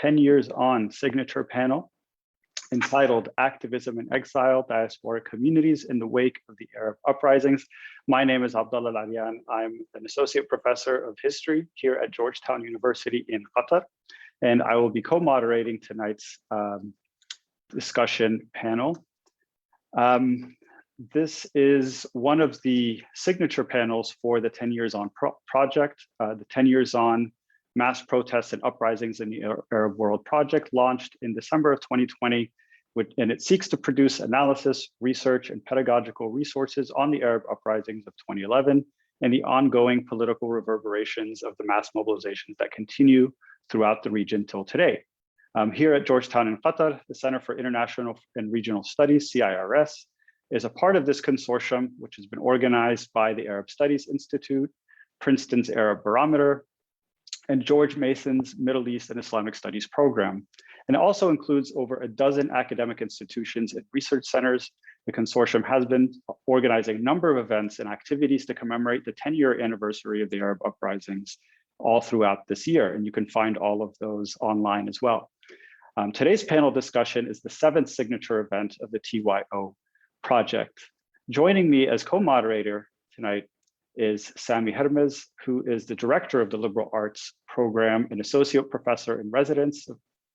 10 Years On signature panel entitled Activism in Exile, Diasporic Communities in the Wake of the Arab Uprisings. My name is Abdullah Al-Aryan. I'm an associate professor of history here at Georgetown University in Qatar, and I will be co-moderating tonight's discussion panel. This is one of the signature panels for the 10 Years On project. The 10 Years On Mass Protests and Uprisings in the Arab World project launched in December of 2020, and it seeks to produce analysis, research, and pedagogical resources on the Arab uprisings of 2011 and the ongoing political reverberations of the mass mobilizations that continue throughout the region till today. Here at Georgetown in Qatar, the Center for International and Regional Studies, CIRS, is a part of this consortium, which has been organized by the Arab Studies Institute, Princeton's Arab Barometer, and George Mason's Middle East and Islamic Studies program. And it also includes over a dozen academic institutions and research centers. The consortium has been organizing a number of events and activities to commemorate the 10-year anniversary of the Arab uprisings all throughout this year. And you can find all of those online as well. Today's panel discussion is the 7th signature event of the TYO project. Joining me as co-moderator tonight is Sami Hermes, who is the director of the Liberal Arts Program and associate professor in residence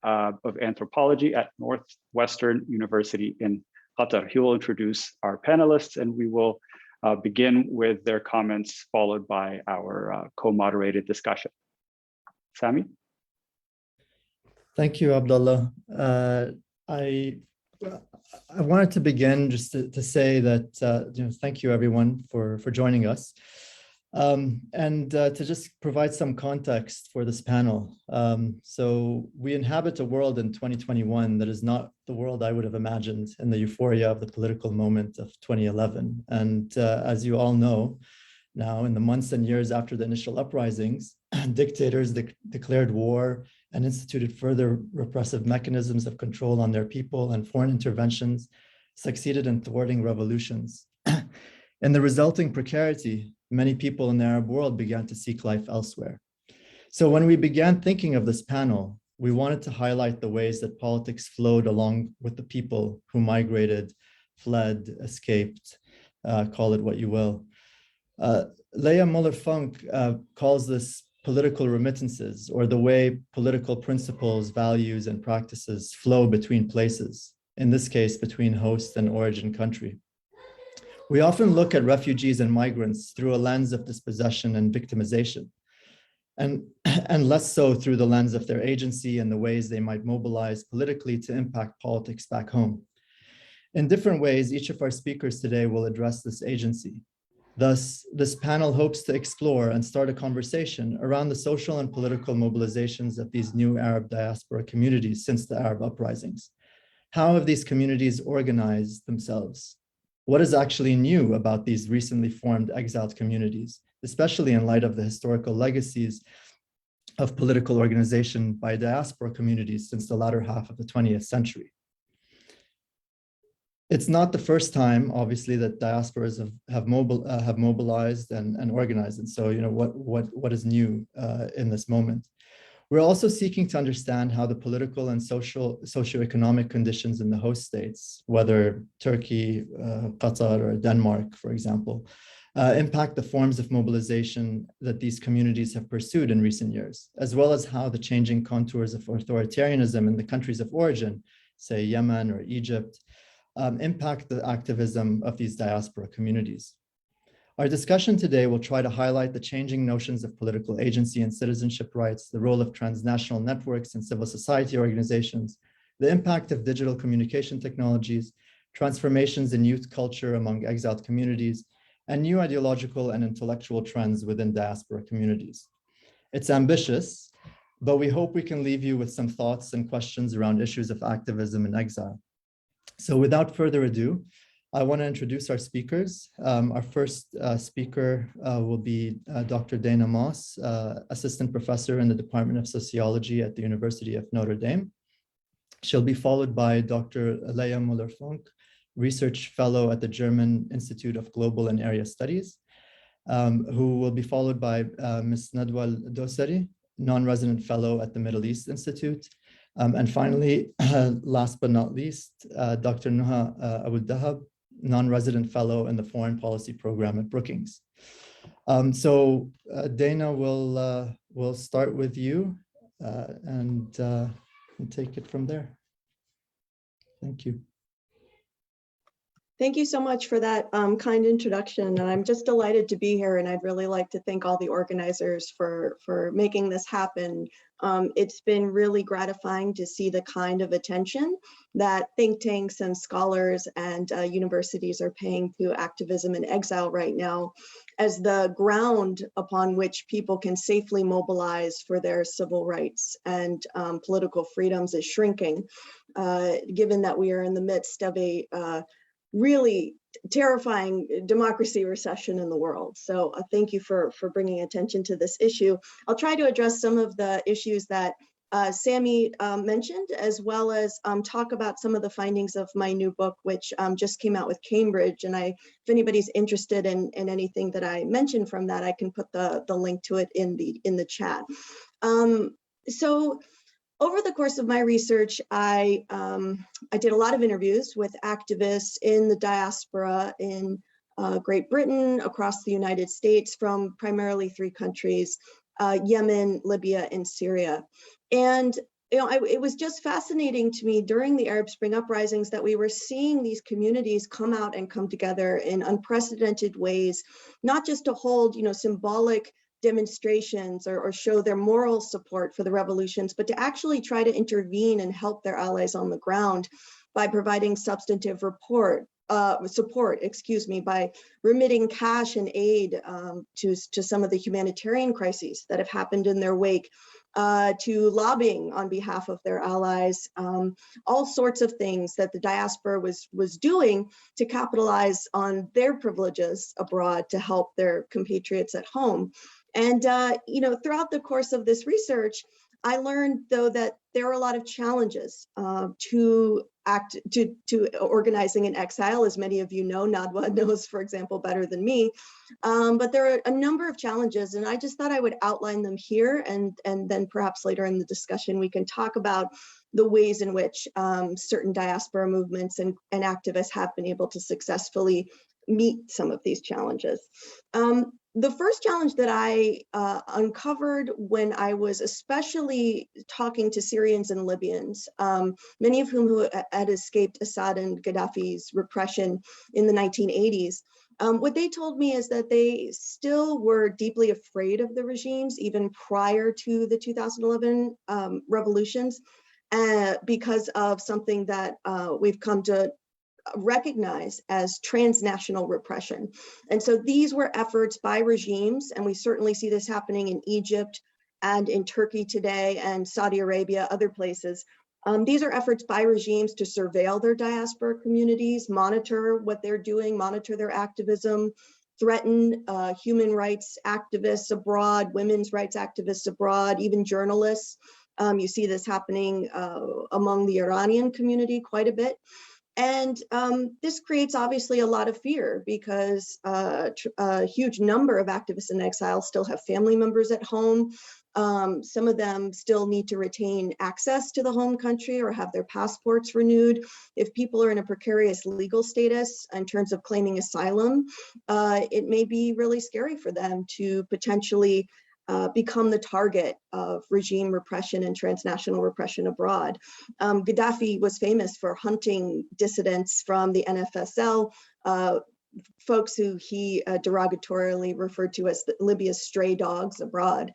of anthropology at Northwestern University in Qatar. He will introduce our panelists, and we will begin with their comments, followed by our co-moderated discussion. Sami? Thank you, Abdullah. I wanted to begin just to say that, thank you everyone for joining us. And to just provide some context for this panel. So we inhabit a world in 2021 that is not the world I would have imagined in the euphoria of the political moment of 2011. And as you all know, now in the months and years after the initial uprisings, dictators declared war and instituted further repressive mechanisms of control on their people, and foreign interventions succeeded in thwarting revolutions. In the resulting precarity, many people in the Arab world began to seek life elsewhere. So when we began thinking of this panel, we wanted to highlight the ways that politics flowed along with the people who migrated, fled, escaped, call it what you will. Leah Muller-Funk calls this political remittances, or the way political principles, values, and practices flow between places, in this case, between host and origin country. We often look at refugees and migrants through a lens of dispossession and victimization, and less so through the lens of their agency and the ways they might mobilize politically to impact politics back home. In different ways, each of our speakers today will address this agency. Thus, this panel hopes to explore and start a conversation around the social and political mobilizations of these new Arab diaspora communities since the Arab uprisings. How have these communities organized themselves? What is actually new about these recently formed exiled communities, especially in light of the historical legacies of political organization by diaspora communities since the latter half of the 20th century? It's not the first time, obviously, that diasporas have mobilized and organized. And so, what is new in this moment? We're also seeking to understand how the political and socioeconomic conditions in the host states, whether Turkey, Qatar, or Denmark, for example, impact the forms of mobilization that these communities have pursued in recent years, as well as how the changing contours of authoritarianism in the countries of origin, say Yemen or Egypt, impact the activism of these diaspora communities. Our discussion today will try to highlight the changing notions of political agency and citizenship rights, the role of transnational networks and civil society organizations, the impact of digital communication technologies, transformations in youth culture among exiled communities, and new ideological and intellectual trends within diaspora communities. It's ambitious, but we hope we can leave you with some thoughts and questions around issues of activism in exile. So without further ado, I want to introduce our speakers. Our first speaker will be Dr. Dana Moss, Assistant Professor in the Department of Sociology at the University of Notre Dame. She'll be followed by Dr. Leah Muller-Funk, Research Fellow at the German Institute of Global and Area Studies, who will be followed by Ms. Nadwa Dosari, Non-Resident Fellow at the Middle East Institute, And finally, last but not least, Dr. Nuha Abu Dahab, non-resident fellow in the Foreign Policy Program at Brookings. So Dana, we'll start with you and take it from there. Thank you. Thank you so much for that kind introduction. And I'm just delighted to be here. And I'd really like to thank all the organizers for making this happen. It's been really gratifying to see the kind of attention that think tanks and scholars and universities are paying to activism and exile right now as the ground upon which people can safely mobilize for their civil rights and political freedoms is shrinking, given that we are in the midst of a really terrifying democracy recession in the world. So thank you for bringing attention to this issue. I'll try to address some of the issues that Sammy mentioned, as well as talk about some of the findings of my new book, which just came out with Cambridge. And if anybody's interested in anything that I mentioned from that, I can put the link to it in the chat. So over the course of my research, I did a lot of interviews with activists in the diaspora in Great Britain, across the United States, from primarily 3 countries, Yemen, Libya, and Syria. And it was just fascinating to me during the Arab Spring uprisings that we were seeing these communities come out and come together in unprecedented ways, not just to hold symbolic demonstrations or show their moral support for the revolutions, but to actually try to intervene and help their allies on the ground by providing substantive support, by remitting cash and aid to some of the humanitarian crises that have happened in their wake, to lobbying on behalf of their allies, all sorts of things that the diaspora was doing to capitalize on their privileges abroad to help their compatriots at home. And throughout the course of this research, I learned, though, that there are a lot of challenges to organizing in exile, as many of you know. Nadwa knows, for example, better than me. But there are a number of challenges, and I just thought I would outline them here, and then perhaps later in the discussion we can talk about the ways in which certain diaspora movements and activists have been able to successfully meet some of these challenges. The first challenge that I uncovered when I was especially talking to Syrians and Libyans, many of whom had escaped Assad and Gaddafi's repression in the 1980s, what they told me is that they still were deeply afraid of the regimes even prior to the 2011 revolutions, because of something that we've come to recognize as transnational repression. And so these were efforts by regimes, and we certainly see this happening in Egypt and in Turkey today and Saudi Arabia, other places. These are efforts by regimes to surveil their diaspora communities, monitor what they're doing, monitor their activism, threaten human rights activists abroad, women's rights activists abroad, even journalists. You see this happening among the Iranian community quite a bit. And this creates obviously a lot of fear, because a huge number of activists in exile still have family members at home. Some of them still need to retain access to the home country or have their passports renewed. If people are in a precarious legal status in terms of claiming asylum, it may be really scary for them to potentially become the target of regime repression and transnational repression abroad. Gaddafi was famous for hunting dissidents from the NFSL, folks who he derogatorily referred to as Libya's stray dogs abroad.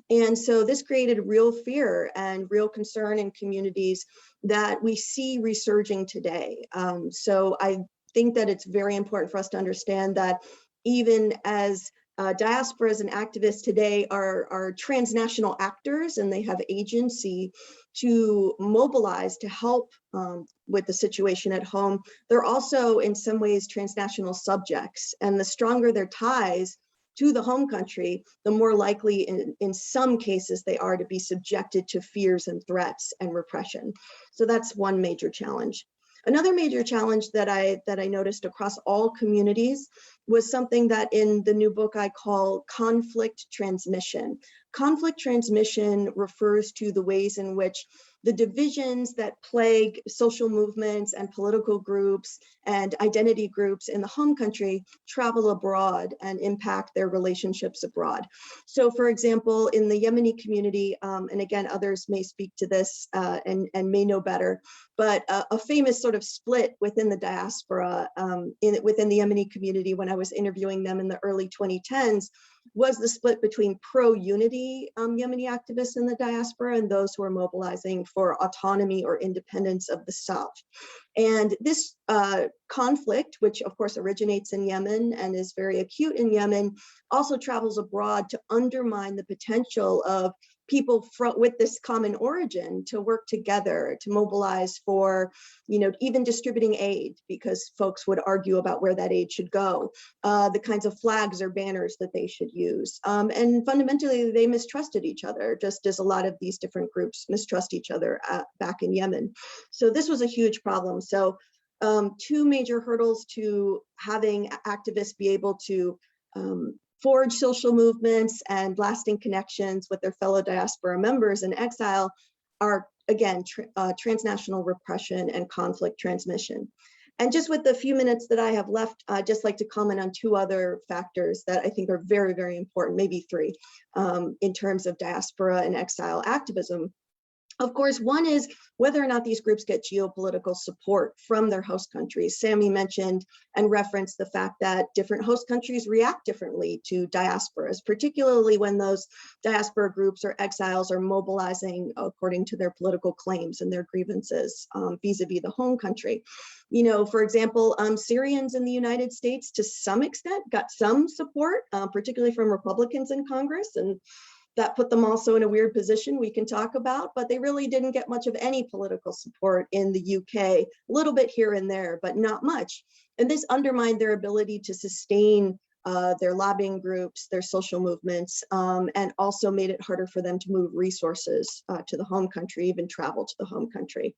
And so this created real fear and real concern in communities that we see resurging today. So I think that it's very important for us to understand that even as diasporas and activists today are transnational actors, and they have agency to mobilize to help with the situation at home, they're also in some ways transnational subjects. And the stronger their ties to the home country, the more likely in some cases they are to be subjected to fears and threats and repression. So that's one major challenge. Another major challenge that I noticed across all communities was something that in the new book I call conflict transmission. Conflict transmission refers to the ways in which the divisions that plague social movements and political groups and identity groups in the home country travel abroad and impact their relationships abroad. So for example, in the Yemeni community, and again, others may speak to this and may know better, but a famous sort of split within the diaspora, within the Yemeni community when I was interviewing them in the early 2010s, was the split between pro-unity Yemeni activists in the diaspora and those who are mobilizing for autonomy or independence of the South. And this conflict, which of course originates in Yemen and is very acute in Yemen, also travels abroad to undermine the potential of people with this common origin to work together, to mobilize for, even distributing aid, because folks would argue about where that aid should go, the kinds of flags or banners that they should use. And fundamentally, they mistrusted each other, just as a lot of these different groups mistrust each other back in Yemen. So this was a huge problem. So two major hurdles to having activists be able to forge social movements and lasting connections with their fellow diaspora members in exile are, again, transnational repression and conflict transmission. And just with the few minutes that I have left, I'd just like to comment on two other factors that I think are very, very important, maybe three, in terms of diaspora and exile activism. Of course, one is whether or not these groups get geopolitical support from their host countries. Sammy mentioned and referenced the fact that different host countries react differently to diasporas, particularly when those diaspora groups or exiles are mobilizing according to their political claims and their grievances vis-a-vis the home country. For example, Syrians in the United States, to some extent, got some support, particularly from Republicans in Congress, and that put them also in a weird position we can talk about, but they really didn't get much of any political support in the UK, a little bit here and there, but not much. And this undermined their ability to sustain their lobbying groups, their social movements, and also made it harder for them to move resources to the home country, even travel to the home country.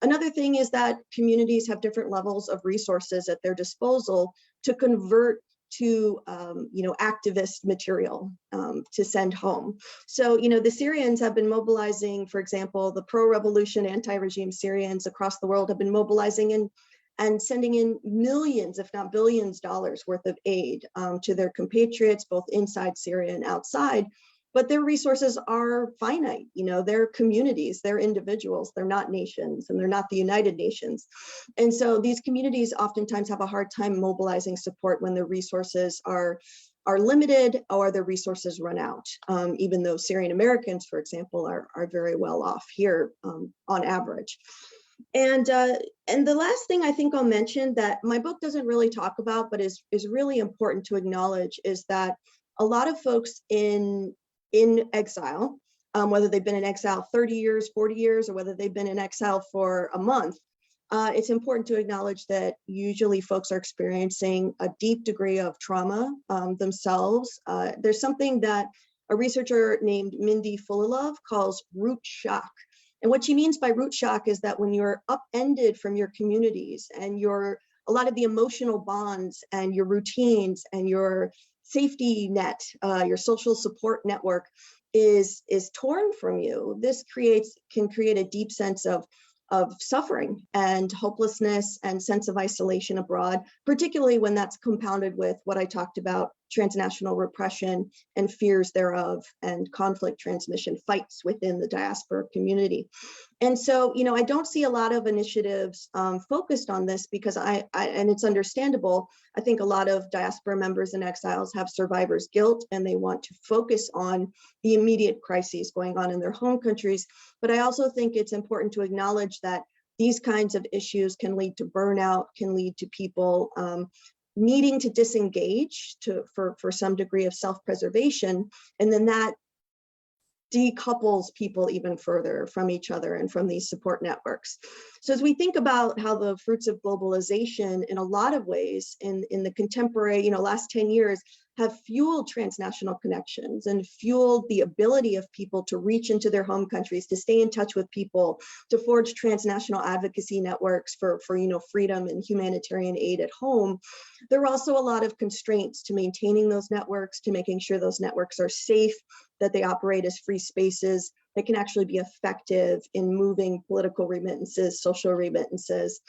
Another thing is that communities have different levels of resources at their disposal to convert to activist material to send home. So, the Syrians have been mobilizing, for example, the pro-revolution, anti-regime Syrians across the world have been mobilizing and sending in millions, if not billions, dollars worth of aid to their compatriots, both inside Syria and outside. But their resources are finite. They're communities, they're individuals, they're not nations, and they're not the United Nations. And so these communities oftentimes have a hard time mobilizing support when their resources are limited or their resources run out, even though Syrian Americans, for example, are very well off here on average. And the last thing I think I'll mention that my book doesn't really talk about, but is really important to acknowledge, is that a lot of folks in exile, whether they've been in exile 30 years, 40 years, or whether they've been in exile for a month, it's important to acknowledge that usually folks are experiencing a deep degree of trauma themselves. There's something that a researcher named Mindy Fulilov calls root shock. And what she means by root shock is that when you're upended from your communities and a lot of the emotional bonds and your routines and your safety net, your social support network is torn from you, this can create a deep sense of suffering and hopelessness and sense of isolation abroad, particularly when that's compounded with what I talked about, transnational repression and fears thereof, and conflict transmission, fights within the diaspora community. And so, I don't see a lot of initiatives focused on this because and it's understandable. I think a lot of diaspora members and exiles have survivor's guilt and they want to focus on the immediate crises going on in their home countries. But I also think it's important to acknowledge that these kinds of issues can lead to burnout, can lead to people needing to disengage for some degree of self-preservation, and then that decouples people even further from each other and from these support networks. So as we think about how the fruits of globalization in a lot of ways in the contemporary, last 10 years have fueled transnational connections and fueled the ability of people to reach into their home countries, to stay in touch with people, to forge transnational advocacy networks for freedom and humanitarian aid at home. There are also a lot of constraints to maintaining those networks, to making sure those networks are safe, that they operate as free spaces, that can actually be effective in moving political remittances, social remittances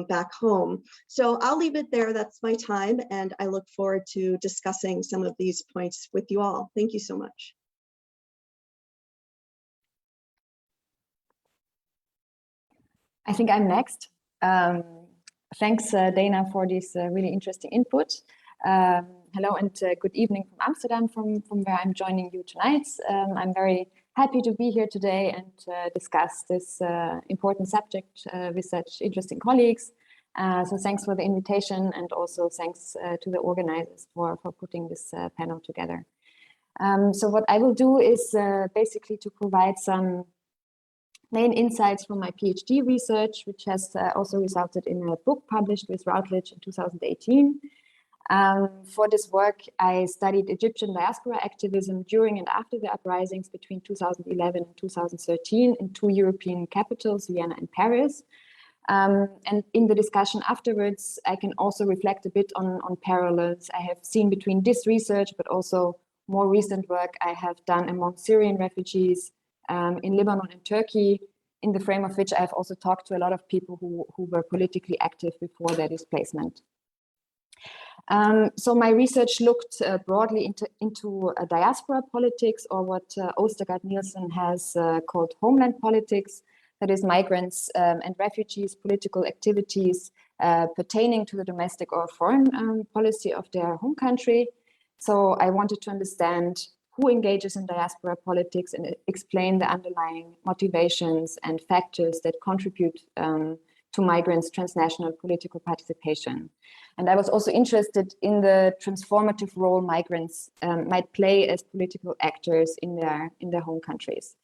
back home. So I'll leave it there. That's my time, and I look forward to discussing some of these points with you all. Thank you so much. I think I'm next. Thanks, Dana, for this really interesting input. Hello and good evening from Amsterdam, from where I'm joining you tonight. I'm very happy to be here today and discuss this important subject with such interesting colleagues. So thanks for the invitation, and also thanks to the organizers for putting this panel together. So what I will do is basically to provide some main insights from my PhD research, which has also resulted in a book published with Routledge in 2018. For this work, I studied Egyptian diaspora activism during and after the uprisings between 2011 and 2013 in two European capitals, Vienna and Paris. And in the discussion afterwards, I can also reflect a bit on parallels I have seen between this research, but also more recent work I have done among Syrian refugees in Lebanon and Turkey, in the frame of which I have also talked to a lot of people who were politically active before their displacement. So my research looked broadly into diaspora politics, or what Oostergaard Nielsen has called homeland politics, that is migrants and refugees' political activities pertaining to the domestic or foreign policy of their home country. So I wanted to understand who engages in diaspora politics and explain the underlying motivations and factors that contribute to migrants' transnational political participation. And I was also interested in the transformative role migrants might play as political actors in their home countries.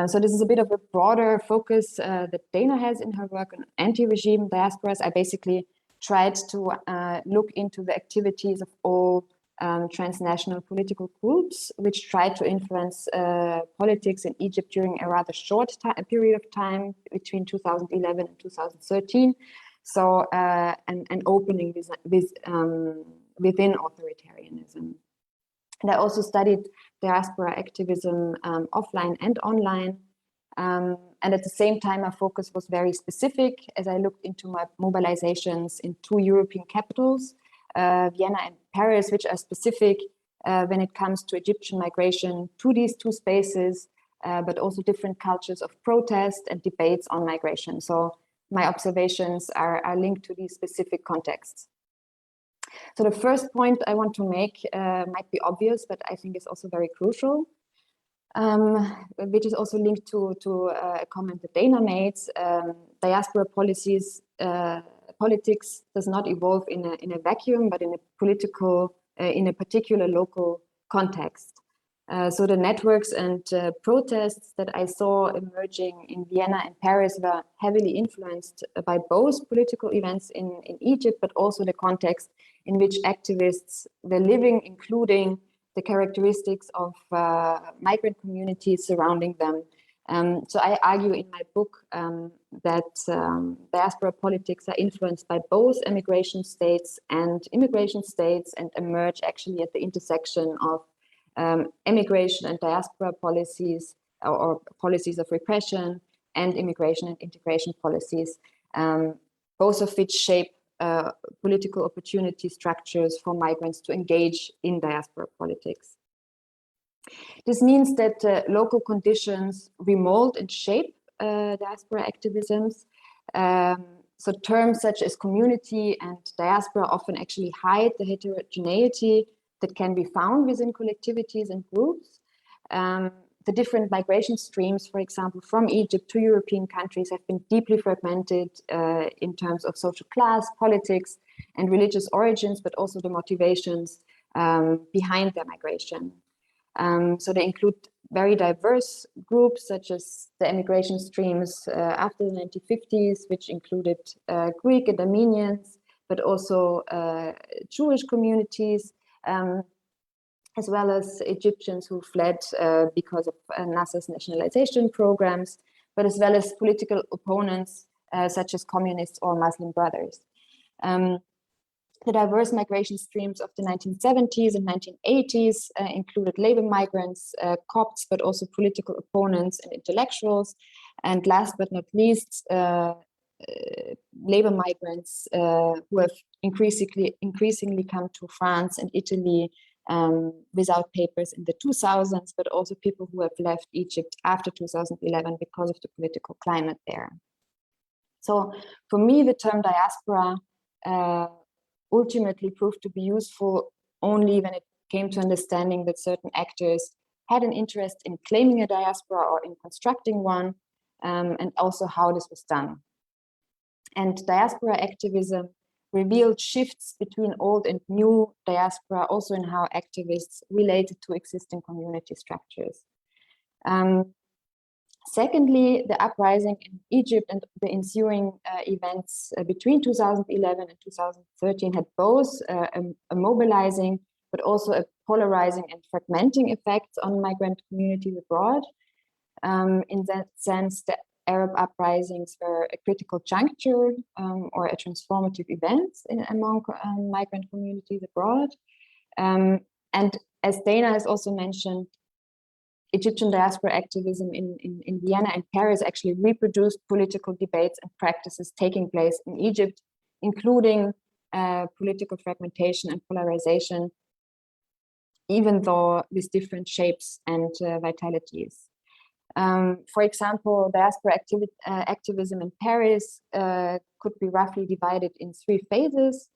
So this is a bit of a broader focus that Dana has in her work on anti-regime diasporas. I basically tried to look into the activities of all transnational political groups which tried to influence politics in Egypt during a rather short period of time between 2011 and 2013. So an opening within authoritarianism. And I also studied diaspora activism offline and online. And at the same time, my focus was very specific as I looked into my mobilizations in two European capitals, Vienna and Paris, which are specific when it comes to Egyptian migration to these two spaces, but also different cultures of protest and debates on migration. So my observations are linked to these specific contexts. So the first point I want to make might be obvious, but I think is also very crucial, which is also linked to a comment that Dana made. Diaspora politics does not evolve in a vacuum, but in a particular local context. So the networks and protests that I saw emerging in Vienna and Paris were heavily influenced by both political events in Egypt, but also the context in which activists were living, including the characteristics of migrant communities surrounding them. So I argue in my book that diaspora politics are influenced by both emigration states and immigration states, and emerge actually at the intersection of immigration and diaspora policies, or policies of repression, and immigration and integration policies, both of which shape political opportunity structures for migrants to engage in diaspora politics. This means that local conditions remold and shape diaspora activisms. So terms such as community and diaspora often actually hide the heterogeneity that can be found within collectivities and groups. The different migration streams, for example, from Egypt to European countries have been deeply fragmented in terms of social class, politics, and religious origins, but also the motivations behind their migration. So they include very diverse groups, such as the emigration streams after the 1950s, which included Greek and Armenians, but also Jewish communities, as well as Egyptians who fled because of Nasser's nationalization programs, but as well as political opponents such as communists or Muslim brothers. The diverse migration streams of the 1970s and 1980s included labor migrants, Copts, but also political opponents and intellectuals. And last but not least, labor migrants who have increasingly come to France and Italy without papers in the 2000s, but also people who have left Egypt after 2011 because of the political climate there. So for me, the term diaspora ultimately proved to be useful only when it came to understanding that certain actors had an interest in claiming a diaspora or in constructing one, and also how this was done. And diaspora activism revealed shifts between old and new diaspora, also in how activists related to existing community structures. Secondly, the uprising in Egypt and the ensuing events between 2011 and 2013 had both a mobilizing, but also a polarizing and fragmenting effect on migrant communities abroad. In that sense, the Arab uprisings were a critical juncture or a transformative event among migrant communities abroad. And as Dana has also mentioned, Egyptian diaspora activism in Vienna and Paris actually reproduced political debates and practices taking place in Egypt, including political fragmentation and polarization, even though with different shapes and vitalities. For example, diaspora activism in Paris could be roughly divided in 3 phases.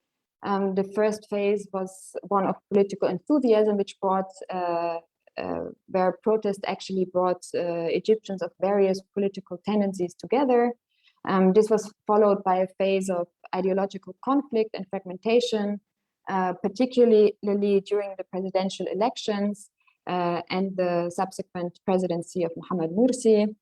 The first phase was one of political enthusiasm, which brought where protest actually brought Egyptians of various political tendencies together. This was followed by a phase of ideological conflict and fragmentation, particularly during the presidential elections and the subsequent presidency of Mohamed Morsi.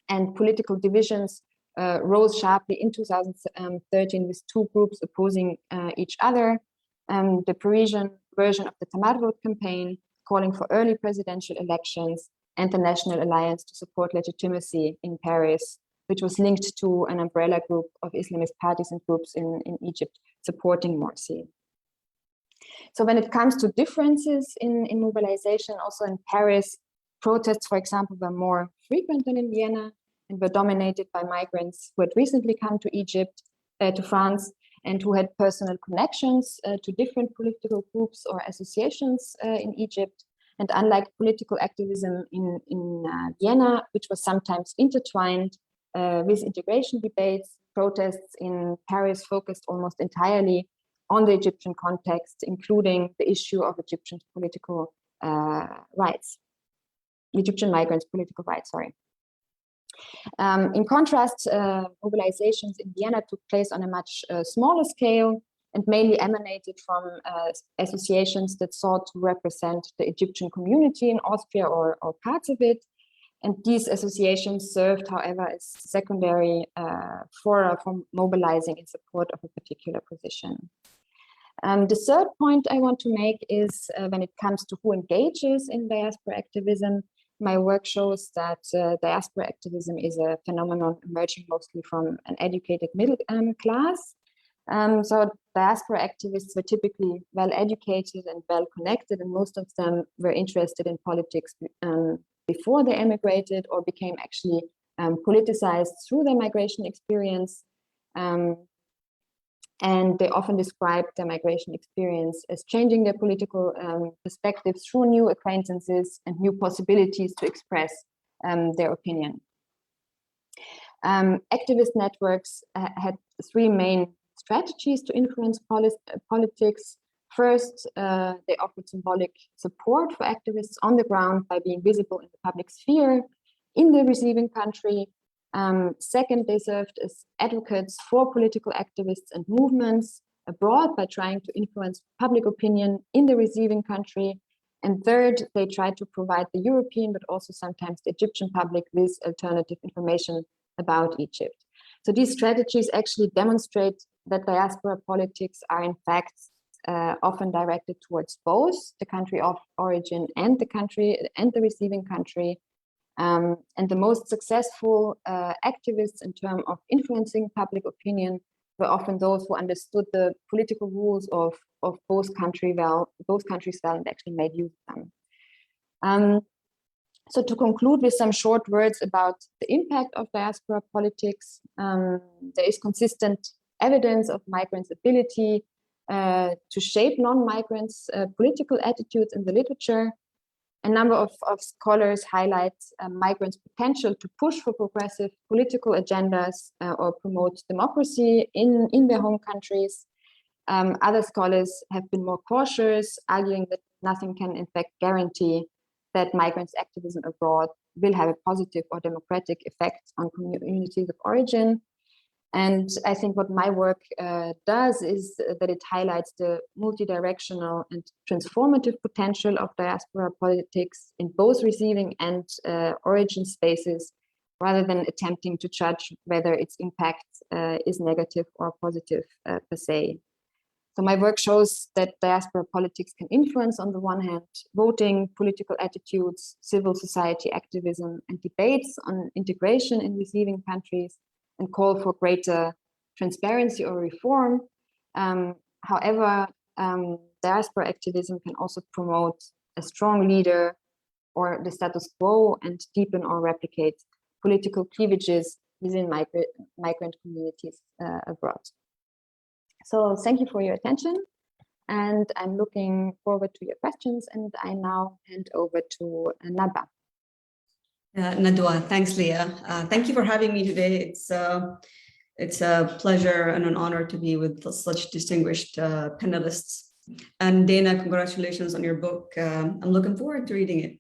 And political divisions rose sharply in 2013 with 2 groups opposing each other. The Parisian version of the Tamarrud campaign, calling for early presidential elections, and the National Alliance to Support Legitimacy in Paris, which was linked to an umbrella group of Islamist parties and groups in Egypt supporting Morsi. So when it comes to differences in mobilization, also in Paris, protests, for example, were more frequent than in Vienna and were dominated by migrants who had recently come to Egypt, to France, and who had personal connections to different political groups or associations in Egypt. And unlike political activism in Vienna, which was sometimes intertwined with integration debates, protests in Paris focused almost entirely on the Egyptian context, including the issue of Egyptian political rights, Egyptian migrants' political rights, sorry. In contrast, mobilizations in Vienna took place on a much smaller scale and mainly emanated from associations that sought to represent the Egyptian community in Austria or parts of it. And these associations served, however, as secondary fora for mobilizing in support of a particular position. The third point I want to make is when it comes to who engages in diaspora activism, my work shows that diaspora activism is a phenomenon emerging mostly from an educated middle class. So diaspora activists were typically well-educated and well-connected, and most of them were interested in politics before they emigrated or became actually politicized through their migration experience. And they often described their migration experience as changing their political perspectives through new acquaintances and new possibilities to express their opinion. Activist networks had 3 main strategies to influence politics. First, they offered symbolic support for activists on the ground by being visible in the public sphere in the receiving country. Second, they served as advocates for political activists and movements abroad by trying to influence public opinion in the receiving country. And third, they tried to provide the European, but also sometimes the Egyptian public with alternative information about Egypt. So these strategies actually demonstrate that diaspora politics are in fact often directed towards both the country of origin and the country and the receiving country. And the most successful activists in terms of influencing public opinion were often those who understood the political rules of both countries well and actually made use of them. So to conclude with some short words about the impact of diaspora politics, there is consistent evidence of migrants' ability to shape non-migrants' political attitudes in the literature. A number of scholars highlight migrants' potential to push for progressive political agendas or promote democracy in their home countries. Other scholars have been more cautious, arguing that nothing can in fact guarantee that migrants' activism abroad will have a positive or democratic effect on communities of origin. And I think what my work does is that it highlights the multidirectional and transformative potential of diaspora politics in both receiving and origin spaces, rather than attempting to judge whether its impact is negative or positive per se. So my work shows that diaspora politics can influence, on the one hand, voting, political attitudes, civil society activism, and debates on integration in receiving countries, and call for greater transparency or reform. However, diaspora activism can also promote a strong leader or the status quo and deepen or replicate political cleavages within migrant communities abroad. So thank you for your attention, and I'm looking forward to your questions, and I now hand over to Naba. Nadwa, thanks, Leah. Thank you for having me today. It's a pleasure and an honor to be with such distinguished panelists. And Dana, congratulations on your book. I'm looking forward to reading it.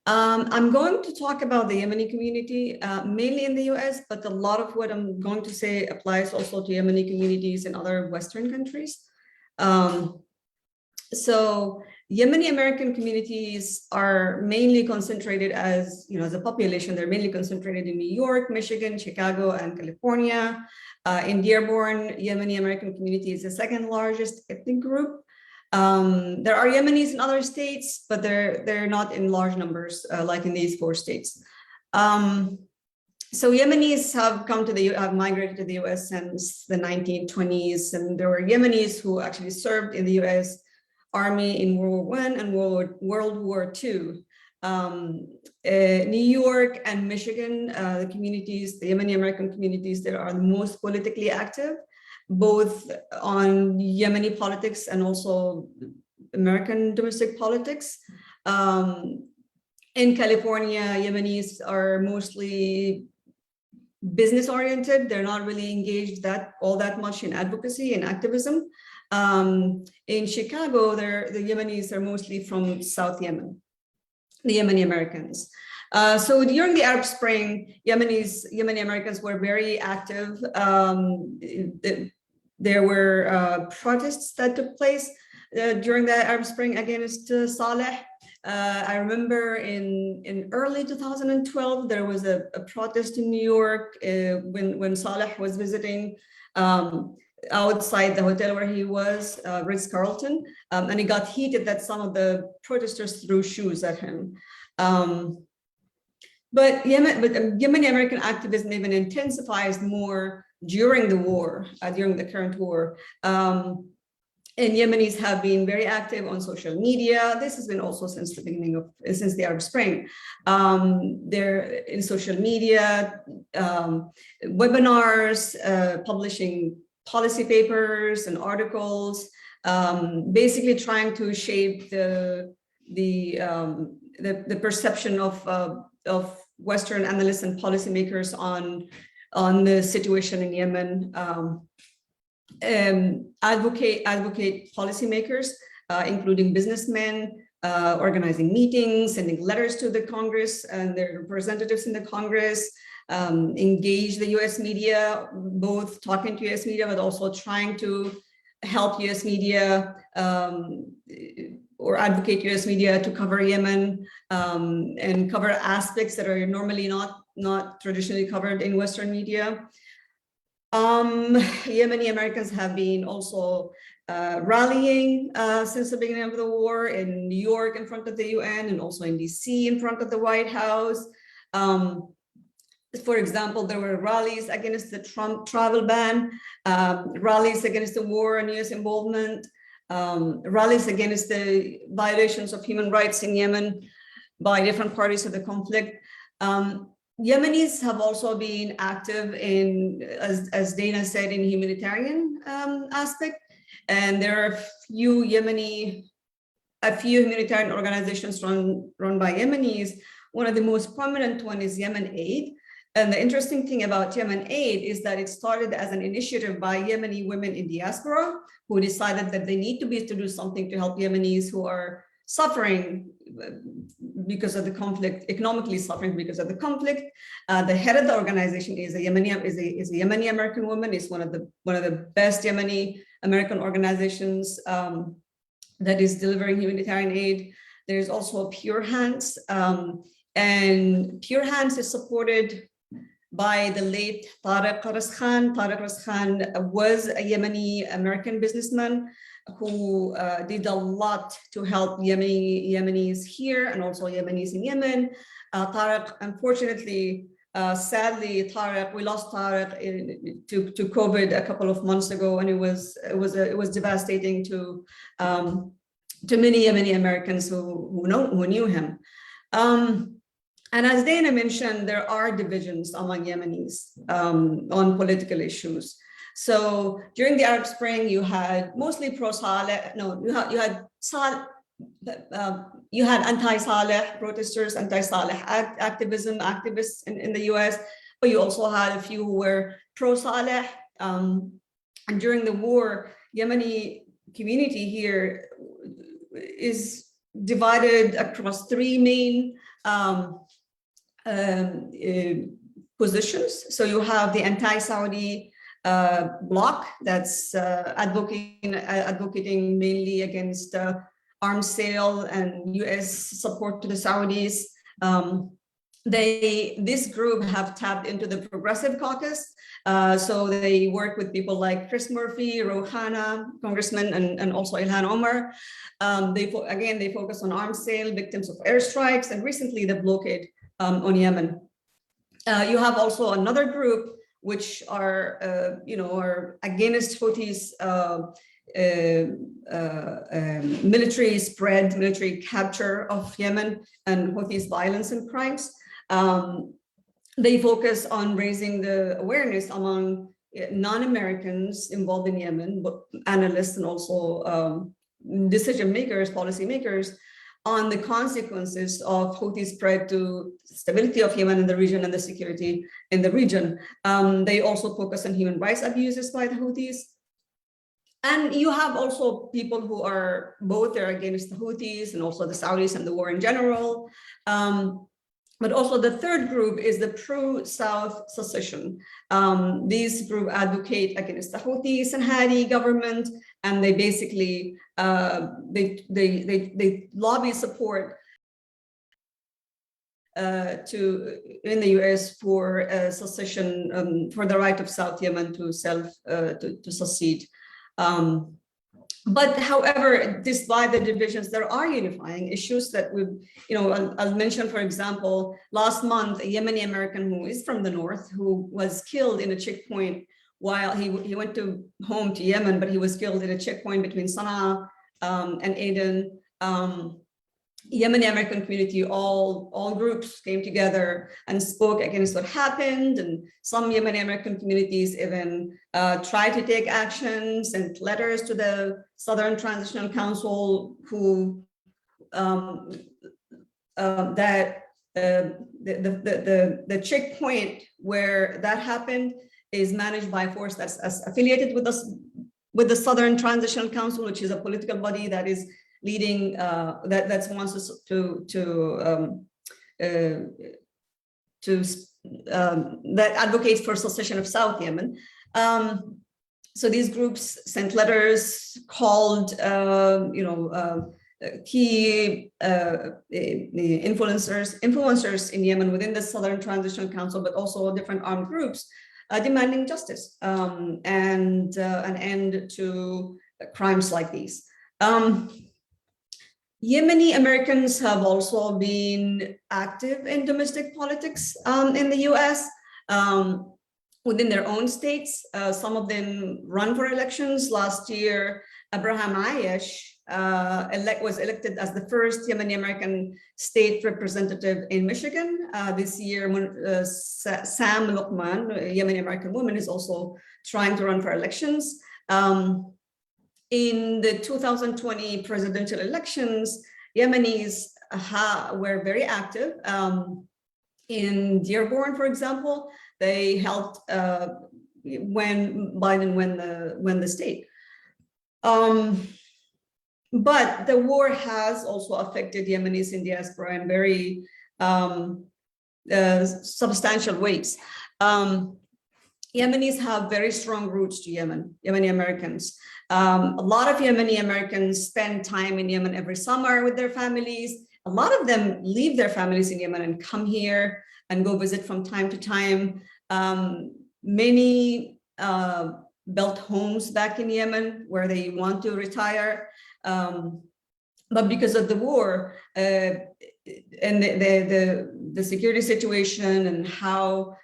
I'm going to talk about the Yemeni community, mainly in the US, but a lot of what I'm going to say applies also to Yemeni communities in other Western countries. So Yemeni American communities are mainly concentrated as a population. They're mainly concentrated in New York, Michigan, Chicago, and California. In Dearborn, Yemeni American community is the second largest ethnic group. There are Yemenis in other states, but they're not in large numbers like in these 4 states. So Yemenis have migrated to the US since the 1920s, and there were Yemenis who actually served in the US Army in World War I and World War II. New York and Michigan, the communities, the Yemeni American communities, they are the most politically active, both on Yemeni politics and also American domestic politics. In California, Yemenis are mostly business oriented. They're not really engaged all that much in advocacy and activism. In Chicago, the Yemenis are mostly from South Yemen, the Yemeni Americans. So during the Arab Spring, Yemeni Americans were very active. There were protests that took place during the Arab Spring against Saleh. I remember in early 2012, there was a protest in New York when Saleh was visiting outside the hotel where he was, Ritz-Carlton, and it got heated that some of the protesters threw shoes at him. But Yemeni American activism even intensifies more during the war, during the current war. And Yemenis have been very active on social media. This has been also since the Arab Spring. They're in social media, webinars, publishing policy papers and articles, basically trying to shape the perception of Western analysts and policymakers on the situation in Yemen. Advocate policymakers, including businessmen, organizing meetings, sending letters to the Congress and their representatives in the Congress, engage the US media, both talking to US media, but also trying to help US media or advocate US media to cover Yemen and cover aspects that are normally not traditionally covered in Western media. Yemeni Americans have been also rallying since the beginning of the war in New York in front of the UN and also in DC in front of the White House. For example, there were rallies against the Trump travel ban, rallies against the war and US involvement, rallies against the violations of human rights in Yemen by different parties of the conflict. Yemenis have also been active in, as Dana said, in humanitarian aspect. And there are a few humanitarian organizations run by Yemenis. One of the most prominent one is Yemen Aid. And the interesting thing about Yemen Aid is that it started as an initiative by Yemeni women in diaspora who decided that they need to do something to help Yemenis who are suffering because of the conflict, economically suffering because of the conflict. The head of the organization is a Yemeni American woman. It's one of the best Yemeni American organizations that is delivering humanitarian aid. There's also Pure Hands, and Pure Hands is supported by the late Tariq Ras Khan. Tariq Ras Khan was a Yemeni American businessman who did a lot to help Yemenis here and also Yemenis in Yemen. Tariq, unfortunately, sadly, we lost Tariq to COVID a couple of months ago, and it was devastating to many Yemeni Americans who knew him. And as Dana mentioned, there are divisions among Yemenis on political issues. So during the Arab Spring, you had mostly pro-Saleh. No, you had anti-Saleh protesters, anti-Saleh activists in the US, but you also had a few who were pro-Saleh. And during the war, Yemeni community here is divided across three main positions. So you have the anti-Saudi bloc that's advocating mainly against arms sale and US support to the Saudis. This group have tapped into the progressive caucus. So they work with people like Chris Murphy, Rouhana, Congressman, and also Ilhan Omar. They focus on arms sale, victims of airstrikes, and recently the blockade on Yemen. You have also another group which are against Houthis' military capture of Yemen and Houthis' violence and crimes. They focus on raising the awareness among non-Americans involved in Yemen, but analysts and also decision makers, policy makers, on the consequences of Houthis' threat to stability of Yemen in the region and the security in the region. They also focus on human rights abuses by the Houthis. And you have also people who are they're against the Houthis and also the Saudis and the war in general. But also the third group is the pro-South secession. These group advocate against the Houthis and Hadi government, and they basically they lobby support in the US for secession, for the right of South Yemen to secede. But however, despite the divisions, there are unifying issues that I'll mention, for example, last month, a Yemeni American who is from the north, who was killed in a checkpoint while he went home to Yemen, but he was killed in a checkpoint between Sana'a and Aden. Yemeni American community, all groups came together and spoke against what happened, and some Yemeni American communities even tried to take actions, sent letters to the Southern Transitional Council, who that the checkpoint where that happened is managed by a force that's affiliated with the Southern Transitional Council, which is a political body that is leading that wants us that advocates for secession of South Yemen. So these groups sent letters, called key influencers in Yemen within the Southern Transitional Council, but also different armed groups demanding justice and an end to crimes like these. Yemeni Americans have also been active in domestic politics in the US. within their own states. Some of them run for elections. Last year, Abraham Ayesh was elected as the first Yemeni American state representative in Michigan. This year, Sam Luqman, a Yemeni American woman, is also trying to run for elections. In the 2020 presidential elections, Yemenis were very active. In Dearborn, for example, they helped when Biden won the state. But the war has also affected Yemenis in diaspora in very substantial ways. Yemenis have very strong roots to Yemen, Yemeni Americans. A lot of Yemeni Americans spend time in Yemen every summer with their families. A lot of them leave their families in Yemen and come here and go visit from time to time. Many built homes back in Yemen where they want to retire. But because of the war and the security situation and how